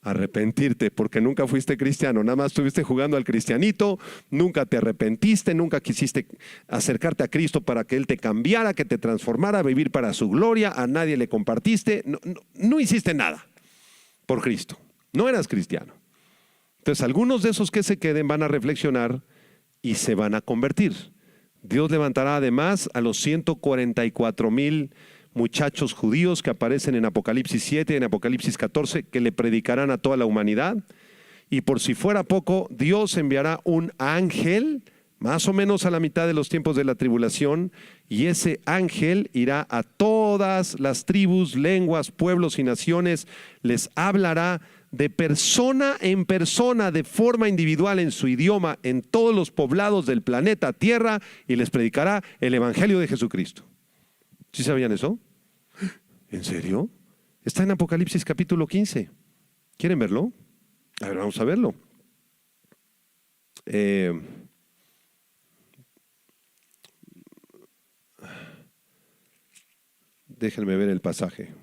Arrepentirte, porque nunca fuiste cristiano, nada más estuviste jugando al cristianito, nunca te arrepentiste, nunca quisiste acercarte a Cristo para que Él te cambiara, que te transformara, vivir para su gloria, a nadie le compartiste, no hiciste nada por Cristo, no eras cristiano. Entonces algunos de esos que se queden van a reflexionar y se van a convertir. Dios levantará además a los 144,000 muchachos judíos que aparecen en Apocalipsis 7 y en Apocalipsis 14, que le predicarán a toda la humanidad. Y por si fuera poco, Dios enviará un ángel, más o menos a la mitad de los tiempos de la tribulación, y ese ángel irá a todas las tribus, lenguas, pueblos y naciones, les hablará de persona en persona, de forma individual, en su idioma, en todos los poblados del planeta Tierra, y les predicará el Evangelio de Jesucristo. ¿Sí sabían eso? ¿En serio? Está en Apocalipsis capítulo 15. ¿Quieren verlo? A ver, vamos a verlo. Déjenme ver el pasaje.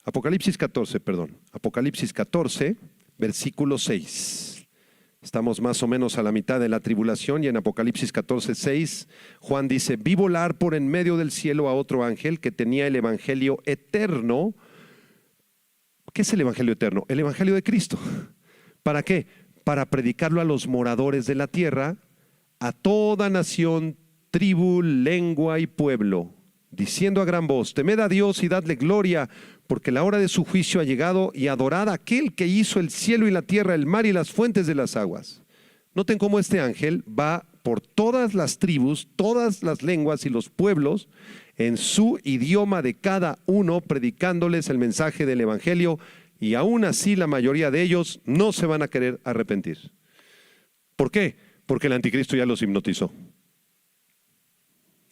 Apocalipsis 14, perdón. Apocalipsis 14, versículo 6. Estamos más o menos a la mitad de la tribulación y en Apocalipsis 14, 6, Juan dice: vi volar por en medio del cielo a otro ángel que tenía el evangelio eterno. ¿Qué es el evangelio eterno? El evangelio de Cristo. ¿Para qué? Para predicarlo a los moradores de la tierra, a toda nación, tribu, lengua y pueblo, diciendo a gran voz: temed a Dios y dadle gloria, porque la hora de su juicio ha llegado, y adorad a aquel que hizo el cielo y la tierra, el mar y las fuentes de las aguas. Noten cómo este ángel va por todas las tribus, todas las lenguas y los pueblos, en su idioma de cada uno, predicándoles el mensaje del evangelio, y aún así la mayoría de ellos no se van a querer arrepentir. ¿Por qué? Porque el anticristo ya los hipnotizó.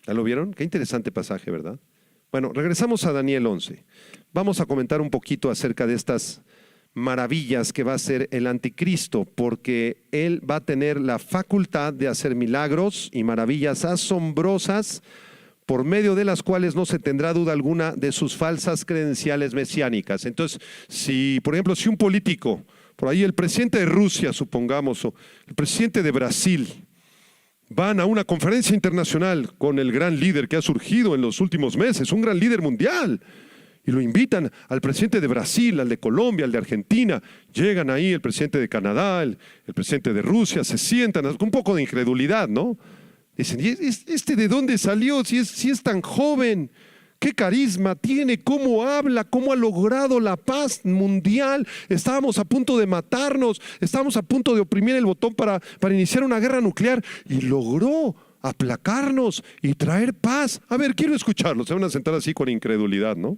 ¿Ya lo vieron? Qué interesante pasaje, ¿verdad? Bueno, regresamos a Daniel 11. Vamos a comentar un poquito acerca de estas maravillas que va a hacer el anticristo, porque él va a tener la facultad de hacer milagros y maravillas asombrosas, por medio de las cuales no se tendrá duda alguna de sus falsas credenciales mesiánicas. Entonces, por ejemplo, si un político, por ahí el presidente de Rusia, supongamos, o el presidente de Brasil, van a una conferencia internacional con el gran líder que ha surgido en los últimos meses, un gran líder mundial, y lo invitan al presidente de Brasil, al de Colombia, al de Argentina. Llegan ahí el presidente de Canadá, el presidente de Rusia, se sientan con un poco de incredulidad, ¿no? Dicen: ¿y este de dónde salió? Si es tan joven, ¿qué carisma tiene? ¿Cómo habla? ¿Cómo ha logrado la paz mundial? Estábamos a punto de matarnos, estábamos a punto de oprimir el botón para iniciar una guerra nuclear, y logró aplacarnos y traer paz. A ver, quiero escucharlo. Se van a sentar así con incredulidad, ¿no?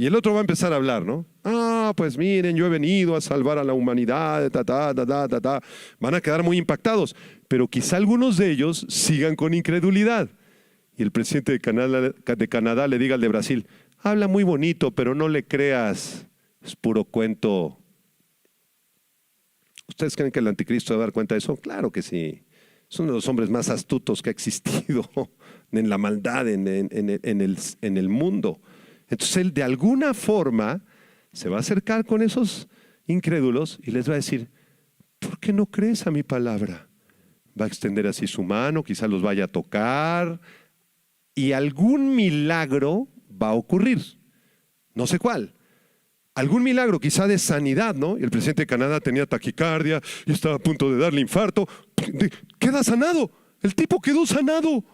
Y el otro va a empezar a hablar, ¿no? Pues miren, yo he venido a salvar a la humanidad, Van a quedar muy impactados, pero quizá algunos de ellos sigan con incredulidad. Y el presidente de Canadá le diga al de Brasil: habla muy bonito, pero no le creas, es puro cuento. ¿Ustedes creen que el anticristo va a dar cuenta de eso? Claro que sí. Es uno de los hombres más astutos que ha existido en la maldad, en el mundo. Entonces él de alguna forma se va a acercar con esos incrédulos y les va a decir: ¿por qué no crees a mi palabra? Va a extender así su mano, quizá los vaya a tocar, y algún milagro va a ocurrir. No sé cuál. Algún milagro, quizá de sanidad, ¿no? Y el presidente de Canadá tenía taquicardia y estaba a punto de darle infarto. Queda sanado. El tipo quedó sanado.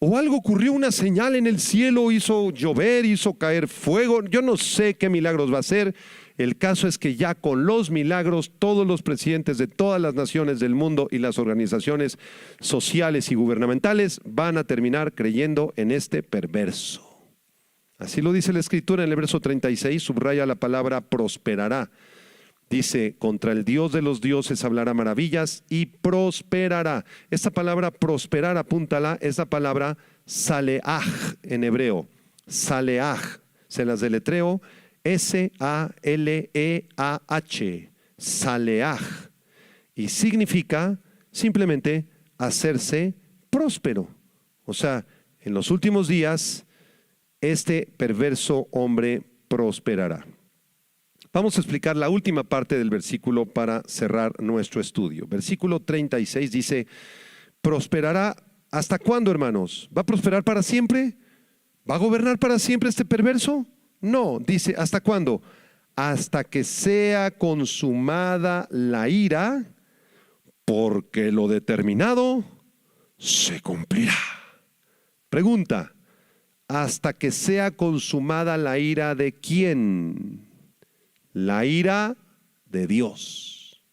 O algo ocurrió, una señal en el cielo, hizo llover, hizo caer fuego. Yo no sé qué milagros va a hacer. El caso es que ya con los milagros, todos los presidentes de todas las naciones del mundo y las organizaciones sociales y gubernamentales van a terminar creyendo en este perverso. Así lo dice la Escritura en el verso 36, subraya la palabra prosperará. Dice: contra el Dios de los dioses hablará maravillas y prosperará. Esta palabra prosperar, apúntala, es la palabra saleaj en hebreo. Saleaj, se las deletreo: S-A-L-E-A-H, saleaj. Y significa simplemente hacerse próspero. O sea, en los últimos días, este perverso hombre prosperará. Vamos a explicar la última parte del versículo para cerrar nuestro estudio. Versículo 36 dice, prosperará. ¿Hasta cuándo, hermanos? ¿Va a prosperar para siempre? ¿Va a gobernar para siempre este perverso? No, dice, ¿hasta cuándo? Hasta que sea consumada la ira, porque lo determinado se cumplirá. Pregunta, ¿hasta que sea consumada la ira de quién? La ira de Dios.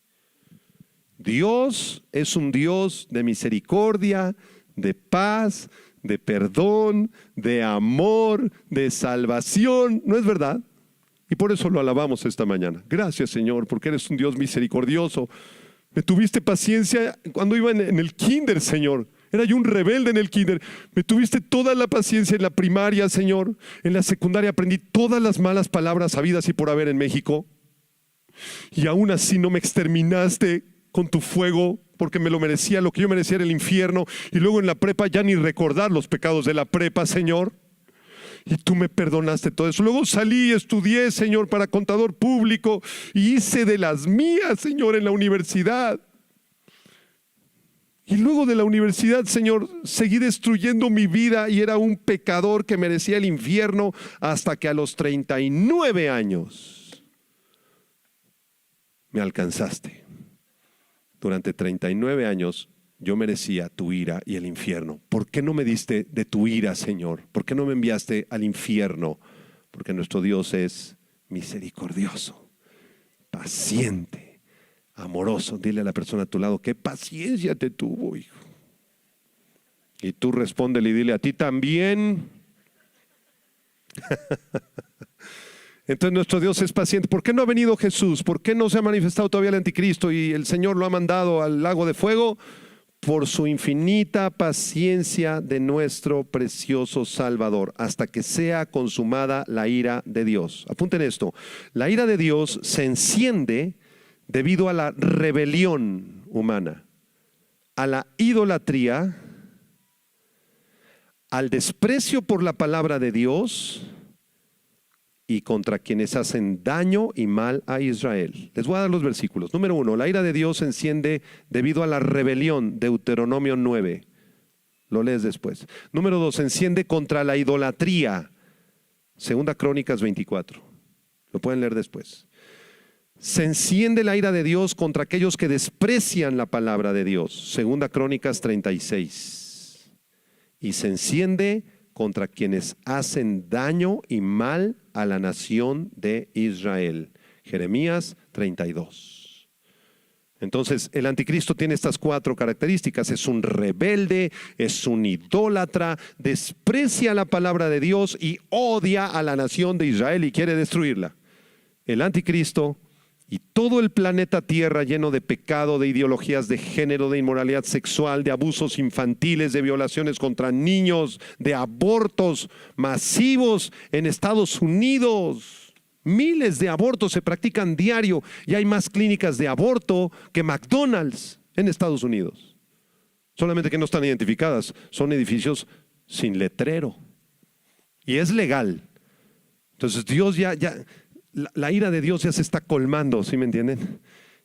Dios es un Dios de misericordia, de paz, de perdón, de amor, de salvación. ¿No es verdad? Y por eso lo alabamos esta mañana. Gracias, Señor, porque eres un Dios misericordioso. Me tuviste paciencia cuando iba en el kinder, Señor. Era yo un rebelde en el kinder. Me tuviste toda la paciencia en la primaria, Señor. En la secundaria aprendí todas las malas palabras habidas y por haber en México. Y aún así no me exterminaste con tu fuego, porque me lo merecía. Lo que yo merecía era el infierno. Y luego en la prepa ya ni recordar los pecados de la prepa, Señor. Y tú me perdonaste todo eso. Luego salí y estudié, Señor, para contador público. Y hice de las mías, Señor, en la universidad. Y luego de la universidad, Señor, seguí destruyendo mi vida y era un pecador que merecía el infierno hasta que a los 39 años me alcanzaste. Durante 39 años yo merecía tu ira y el infierno. ¿Por qué no me diste de tu ira, Señor? ¿Por qué no me enviaste al infierno? Porque nuestro Dios es misericordioso, paciente, amoroso. Dile a la persona a tu lado, qué paciencia te tuvo, hijo. Y tú respóndele y dile, a ti también. Entonces nuestro Dios es paciente. ¿Por qué no ha venido Jesús? ¿Por qué no se ha manifestado todavía el anticristo y el Señor lo ha mandado al lago de fuego? Por su infinita paciencia de nuestro precioso Salvador, hasta que sea consumada la ira de Dios. Apunten esto, la ira de Dios se enciende debido a la rebelión humana, a la idolatría, al desprecio por la palabra de Dios y contra quienes hacen daño y mal a Israel. Les voy a dar los versículos. Número 1, la ira de Dios se enciende debido a la rebelión, Deuteronomio 9. Lo lees después. Número 2, se enciende contra la idolatría, Segunda Crónicas 24. Lo pueden leer después. Se enciende la ira de Dios contra aquellos que desprecian la palabra de Dios, Segunda Crónicas 36. Y se enciende contra quienes hacen daño y mal a la nación de Israel, Jeremías 32. Entonces el anticristo tiene estas 4 características: es un rebelde, es un idólatra, desprecia la palabra de Dios y odia a la nación de Israel y quiere destruirla. El anticristo y todo el planeta Tierra lleno de pecado, de ideologías de género, de inmoralidad sexual, de abusos infantiles, de violaciones contra niños, de abortos masivos en Estados Unidos. Miles de abortos se practican diario y hay más clínicas de aborto que McDonald's en Estados Unidos. Solamente que no están identificadas, son edificios sin letrero. Y es legal. Entonces Dios la ira de Dios ya se está colmando, ¿sí me entienden?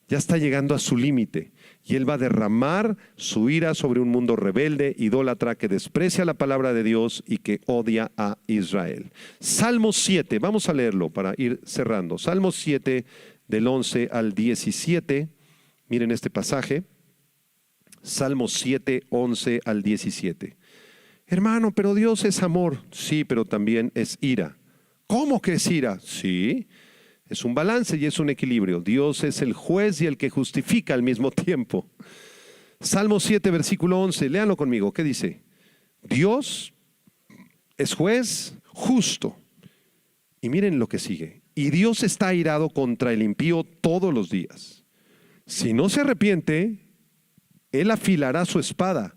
Ya está llegando a su límite y Él va a derramar su ira sobre un mundo rebelde, idólatra, que desprecia la palabra de Dios y que odia a Israel. Salmo 7, vamos a leerlo para ir cerrando. Salmo 7 del 11 al 17, miren este pasaje. Salmo 7, 11 al 17. Hermano, pero Dios es amor. Sí, pero también es ira. ¿Cómo que es ira? Sí, es un balance y es un equilibrio. Dios es el juez y el que justifica al mismo tiempo. Salmo 7, versículo 11, léanlo conmigo. ¿Qué dice? Dios es juez justo. Y miren lo que sigue. Y Dios está airado contra el impío todos los días. Si no se arrepiente, Él afilará su espada.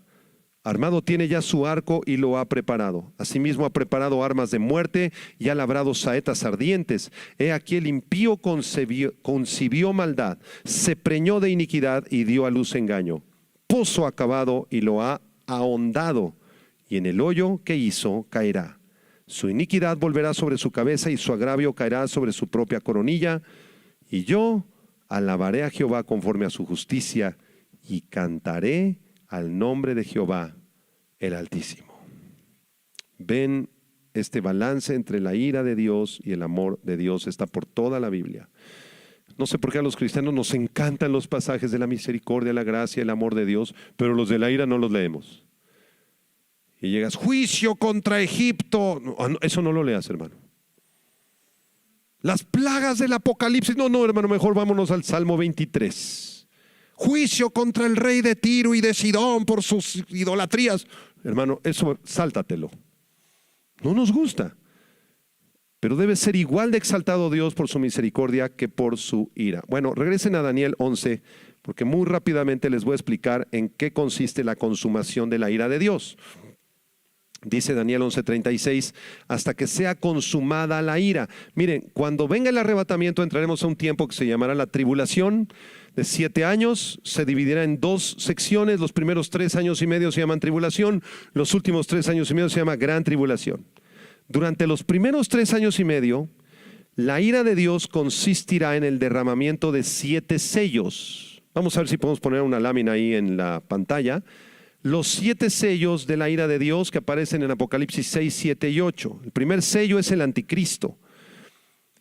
Armado tiene ya su arco y lo ha preparado. Asimismo ha preparado armas de muerte y ha labrado saetas ardientes. He aquí el impío concibió maldad, se preñó de iniquidad y dio a luz engaño. Pozo acabado y lo ha ahondado, y en el hoyo que hizo caerá. Su iniquidad volverá sobre su cabeza y su agravio caerá sobre su propia coronilla. Y yo alabaré a Jehová conforme a su justicia y cantaré al nombre de Jehová el Altísimo. Ven, este balance entre la ira de Dios y el amor de Dios está por toda la Biblia. No sé por qué a los cristianos nos encantan los pasajes de la misericordia, la gracia, el amor de Dios, pero los de la ira no los leemos. Y llegas, juicio contra Egipto. No, eso no lo leas, hermano. Las plagas del Apocalipsis. No, hermano, mejor vámonos al Salmo 23. Juicio contra el rey de Tiro y de Sidón por sus idolatrías. Hermano, eso sáltatelo. No nos gusta. Pero debe ser igual de exaltado Dios por su misericordia que por su ira. Bueno, regresen a Daniel 11, porque muy rápidamente les voy a explicar en qué consiste la consumación de la ira de Dios. Dice Daniel 11:36, hasta que sea consumada la ira. Miren, cuando venga el arrebatamiento entraremos a un tiempo que se llamará la tribulación de 7 años. Se dividirá en 2 secciones. Los primeros 3 años y medio se llaman tribulación. Los últimos 3 años y medio se llama gran tribulación. Durante los primeros 3 años y medio, la ira de Dios consistirá en el derramamiento de 7 sellos. Vamos a ver si podemos poner una lámina ahí en la pantalla. Los 7 sellos de la ira de Dios que aparecen en Apocalipsis 6, 7 y 8. El primer sello es el anticristo.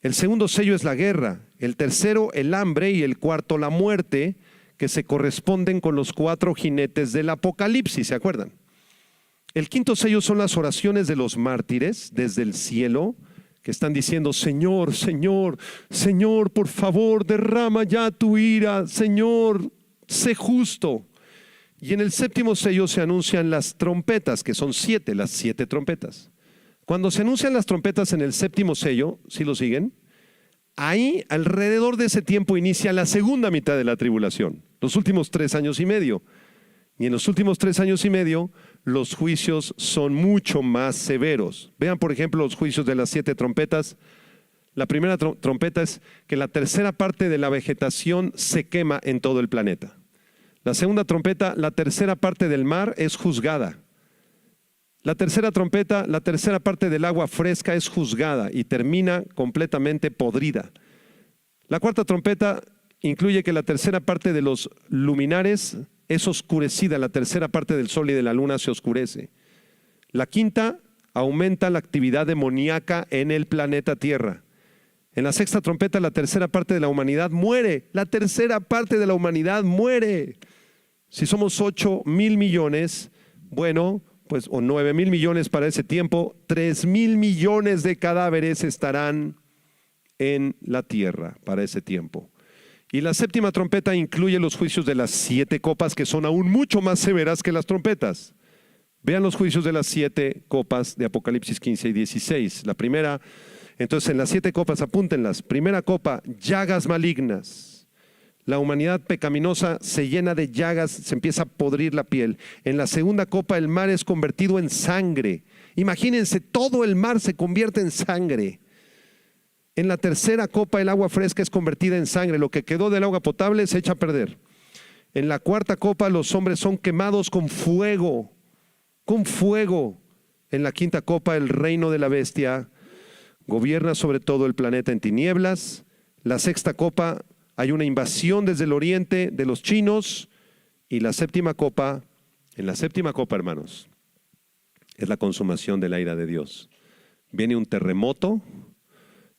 El segundo sello es la guerra. El tercero, el hambre. Y el cuarto, la muerte, que se corresponden con los 4 jinetes del Apocalipsis. ¿Se acuerdan? El quinto sello son las oraciones de los mártires desde el cielo, que están diciendo, Señor, Señor, Señor, por favor, derrama ya tu ira. Señor, sé justo. Y en el séptimo sello se anuncian las trompetas, que son 7, las 7 trompetas. Cuando se anuncian las trompetas en el séptimo sello, ¿sí lo siguen? Ahí, alrededor de ese tiempo, inicia la segunda mitad de la tribulación, los últimos 3 años y medio. Y en los últimos 3 años y medio, los juicios son mucho más severos. Vean, por ejemplo, los juicios de las 7 trompetas. La primera trompeta es que la tercera parte de la vegetación se quema en todo el planeta. La segunda trompeta, la tercera parte del mar es juzgada. La tercera trompeta, la tercera parte del agua fresca es juzgada y termina completamente podrida. La cuarta trompeta incluye que la tercera parte de los luminares es oscurecida, la tercera parte del sol y de la luna se oscurece. La quinta aumenta la actividad demoníaca en el planeta Tierra. En la sexta trompeta, la tercera parte de la humanidad muere. La tercera parte de la humanidad muere. Si somos 8,000 millones, bueno, pues o 9,000 millones para ese tiempo, 3,000 millones de cadáveres estarán en la tierra para ese tiempo. Y la séptima trompeta incluye los juicios de las 7 copas, que son aún mucho más severas que las trompetas. Vean los juicios de las 7 copas de Apocalipsis 15 y 16. La primera, entonces en las 7 copas apúntenlas. Primera copa, llagas malignas. La humanidad pecaminosa se llena de llagas, se empieza a podrir la piel. En la segunda copa el mar es convertido en sangre. Imagínense, todo el mar se convierte en sangre. En la tercera copa el agua fresca es convertida en sangre. Lo que quedó del agua potable se echa a perder. En la cuarta copa los hombres son quemados con fuego. Con fuego. En la quinta copa el reino de la bestia gobierna sobre todo el planeta en tinieblas. La sexta copa, hay una invasión desde el oriente de los chinos. Y la séptima copa, en la séptima copa, hermanos, es la consumación de la ira de Dios. Viene un terremoto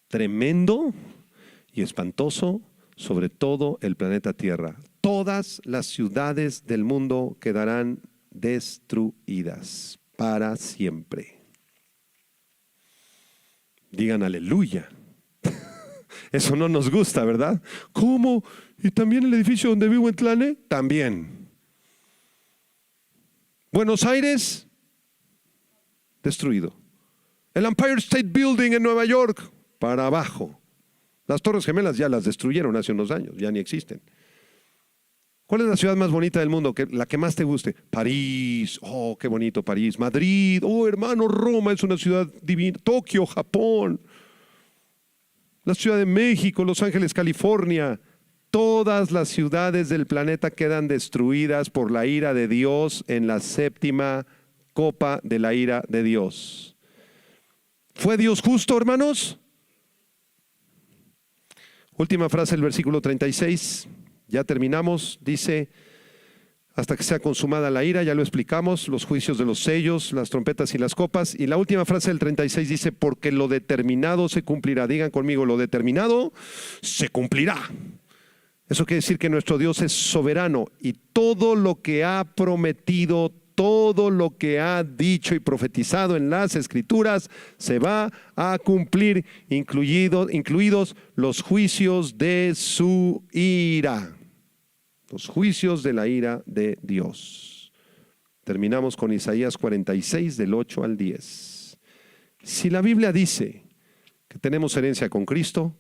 tremendo y espantoso sobre todo el planeta Tierra. Todas las ciudades del mundo quedarán destruidas para siempre. Digan aleluya. Eso no nos gusta, ¿verdad? ¿Cómo? ¿Y también el edificio donde vivo en Tlane? También. Buenos Aires, destruido. El Empire State Building en Nueva York, para abajo. Las Torres Gemelas ya las destruyeron hace unos años, ya ni existen. ¿Cuál es la ciudad más bonita del mundo? La que más te guste. París, oh, qué bonito París. Madrid, oh, hermano, Roma es una ciudad divina. Tokio, Japón. La Ciudad de México, Los Ángeles, California. Todas las ciudades del planeta quedan destruidas por la ira de Dios en la séptima copa de la ira de Dios. ¿Fue Dios justo, hermanos? Última frase del versículo 36. Ya terminamos. Dice, hasta que sea consumada la ira, ya lo explicamos, los juicios de los sellos, las trompetas y las copas. Y la última frase del 36 dice, porque lo determinado se cumplirá. Digan conmigo, lo determinado se cumplirá. Eso quiere decir que nuestro Dios es soberano y todo lo que ha prometido, todo lo que ha dicho y profetizado en las Escrituras se va a cumplir, incluidos los juicios de su ira. Los juicios de la ira de Dios. Terminamos con Isaías 46, del 8 al 10. Si la Biblia dice que tenemos herencia con Cristo,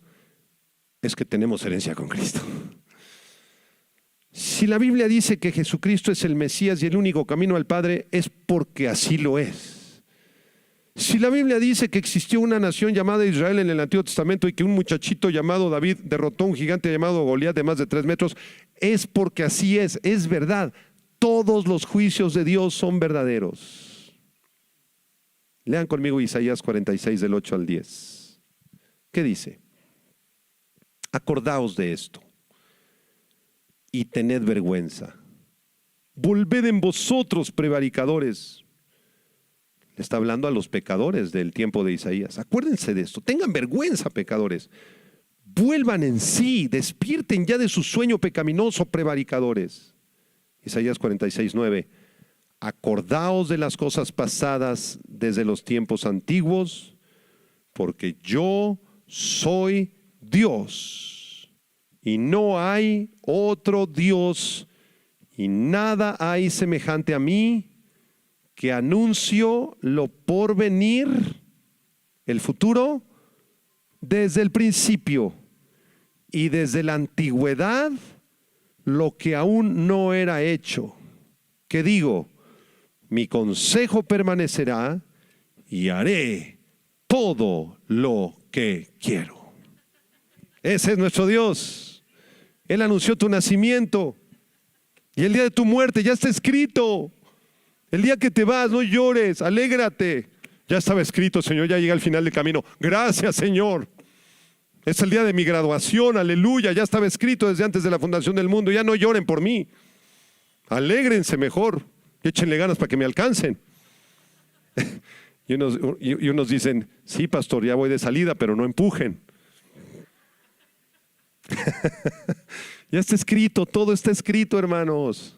es que tenemos herencia con Cristo. Si la Biblia dice que Jesucristo es el Mesías y el único camino al Padre, es porque así lo es. Si la Biblia dice que existió una nación llamada Israel en el Antiguo Testamento y que un muchachito llamado David derrotó a un gigante llamado Goliat de más de 3 metros, es porque así es verdad. Todos los juicios de Dios son verdaderos. Lean conmigo Isaías 46 del 8 al 10. ¿Qué dice? Acordaos de esto y tened vergüenza. Volved en vosotros, prevaricadores. Le está hablando a los pecadores del tiempo de Isaías. Acuérdense de esto. Tengan vergüenza, pecadores. Vuelvan en sí. Despierten ya de su sueño pecaminoso, prevaricadores. Isaías 46, 9. Acordaos de las cosas pasadas desde los tiempos antiguos, porque yo soy Dios y no hay otro Dios y nada hay semejante a mí, que anuncio lo por venir, el futuro, desde el principio y desde la antigüedad, lo que aún no era hecho. Que digo, mi consejo permanecerá y haré todo lo que quiero. Ese es nuestro Dios. Él anunció tu nacimiento y el día de tu muerte ya está escrito. El día que te vas, no llores, alégrate. Ya estaba escrito, Señor, ya llega al final del camino. Gracias, Señor. Es el día de mi graduación, aleluya. Ya estaba escrito desde antes de la fundación del mundo. Ya no lloren por mí. Alégrense mejor. Y échenle ganas para que me alcancen. Y unos dicen, sí, pastor, ya voy de salida, pero no empujen. Ya está escrito, todo está escrito, hermanos.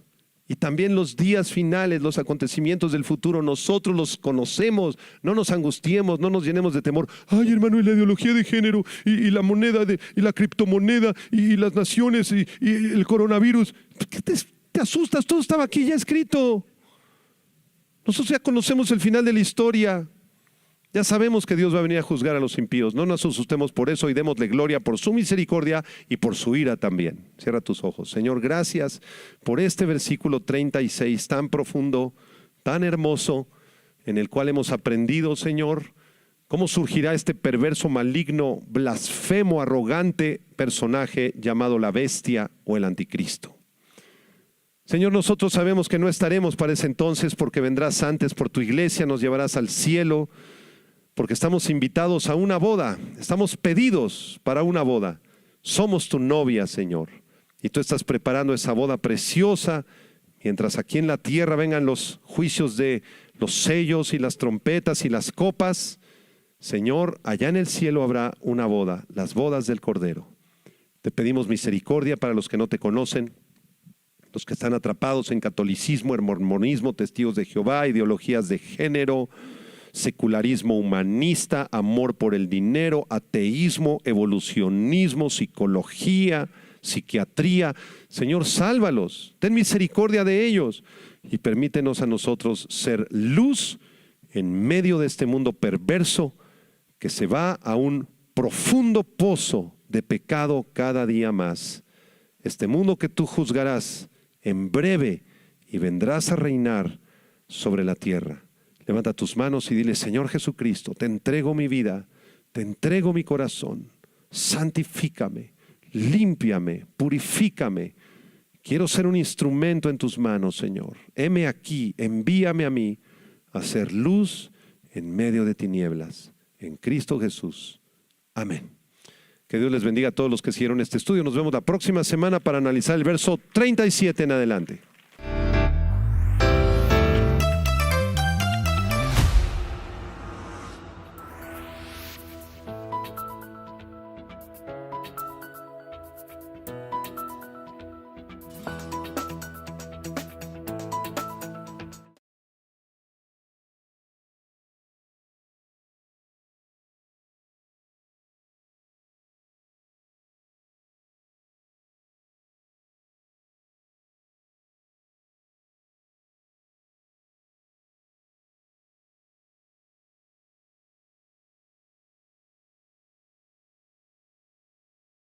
Y también los días finales, los acontecimientos del futuro, nosotros los conocemos. No nos angustiemos, no nos llenemos de temor. Ay, hermano, y la ideología de género, y la moneda, y la criptomoneda, y las naciones, y el coronavirus. ¿Qué te asustas? Todo estaba aquí ya escrito. Nosotros ya conocemos el final de la historia. Ya sabemos que Dios va a venir a juzgar a los impíos. No nos asustemos por eso y démosle gloria por su misericordia y por su ira también. Cierra tus ojos. Señor, gracias por este versículo 36 tan profundo, tan hermoso, en el cual hemos aprendido, Señor, cómo surgirá este perverso, maligno, blasfemo, arrogante personaje llamado la bestia o el anticristo. Señor, nosotros sabemos que no estaremos para ese entonces porque vendrás antes por tu iglesia, nos llevarás al cielo, porque estamos invitados a una boda, estamos pedidos para una boda. Somos tu novia, Señor, y tú estás preparando esa boda preciosa, mientras aquí en la tierra vengan los juicios de los sellos y las trompetas y las copas. Señor, allá en el cielo habrá una boda, las bodas del Cordero. Te pedimos misericordia para los que no te conocen, los que están atrapados en catolicismo, en mormonismo, testigos de Jehová, ideologías de género, secularismo humanista, amor por el dinero, ateísmo, evolucionismo, psicología, psiquiatría. Señor, sálvalos, ten misericordia de ellos y permítenos a nosotros ser luz en medio de este mundo perverso que se va a un profundo pozo de pecado cada día más. Este mundo que tú juzgarás en breve y vendrás a reinar sobre la tierra. Levanta tus manos y dile, Señor Jesucristo, te entrego mi vida, te entrego mi corazón, santifícame, límpiame, purifícame. Quiero ser un instrumento en tus manos, Señor. Heme aquí, envíame a mí a ser luz en medio de tinieblas. En Cristo Jesús. Amén. Que Dios les bendiga a todos los que siguieron este estudio. Nos vemos la próxima semana para analizar el verso 37 en adelante.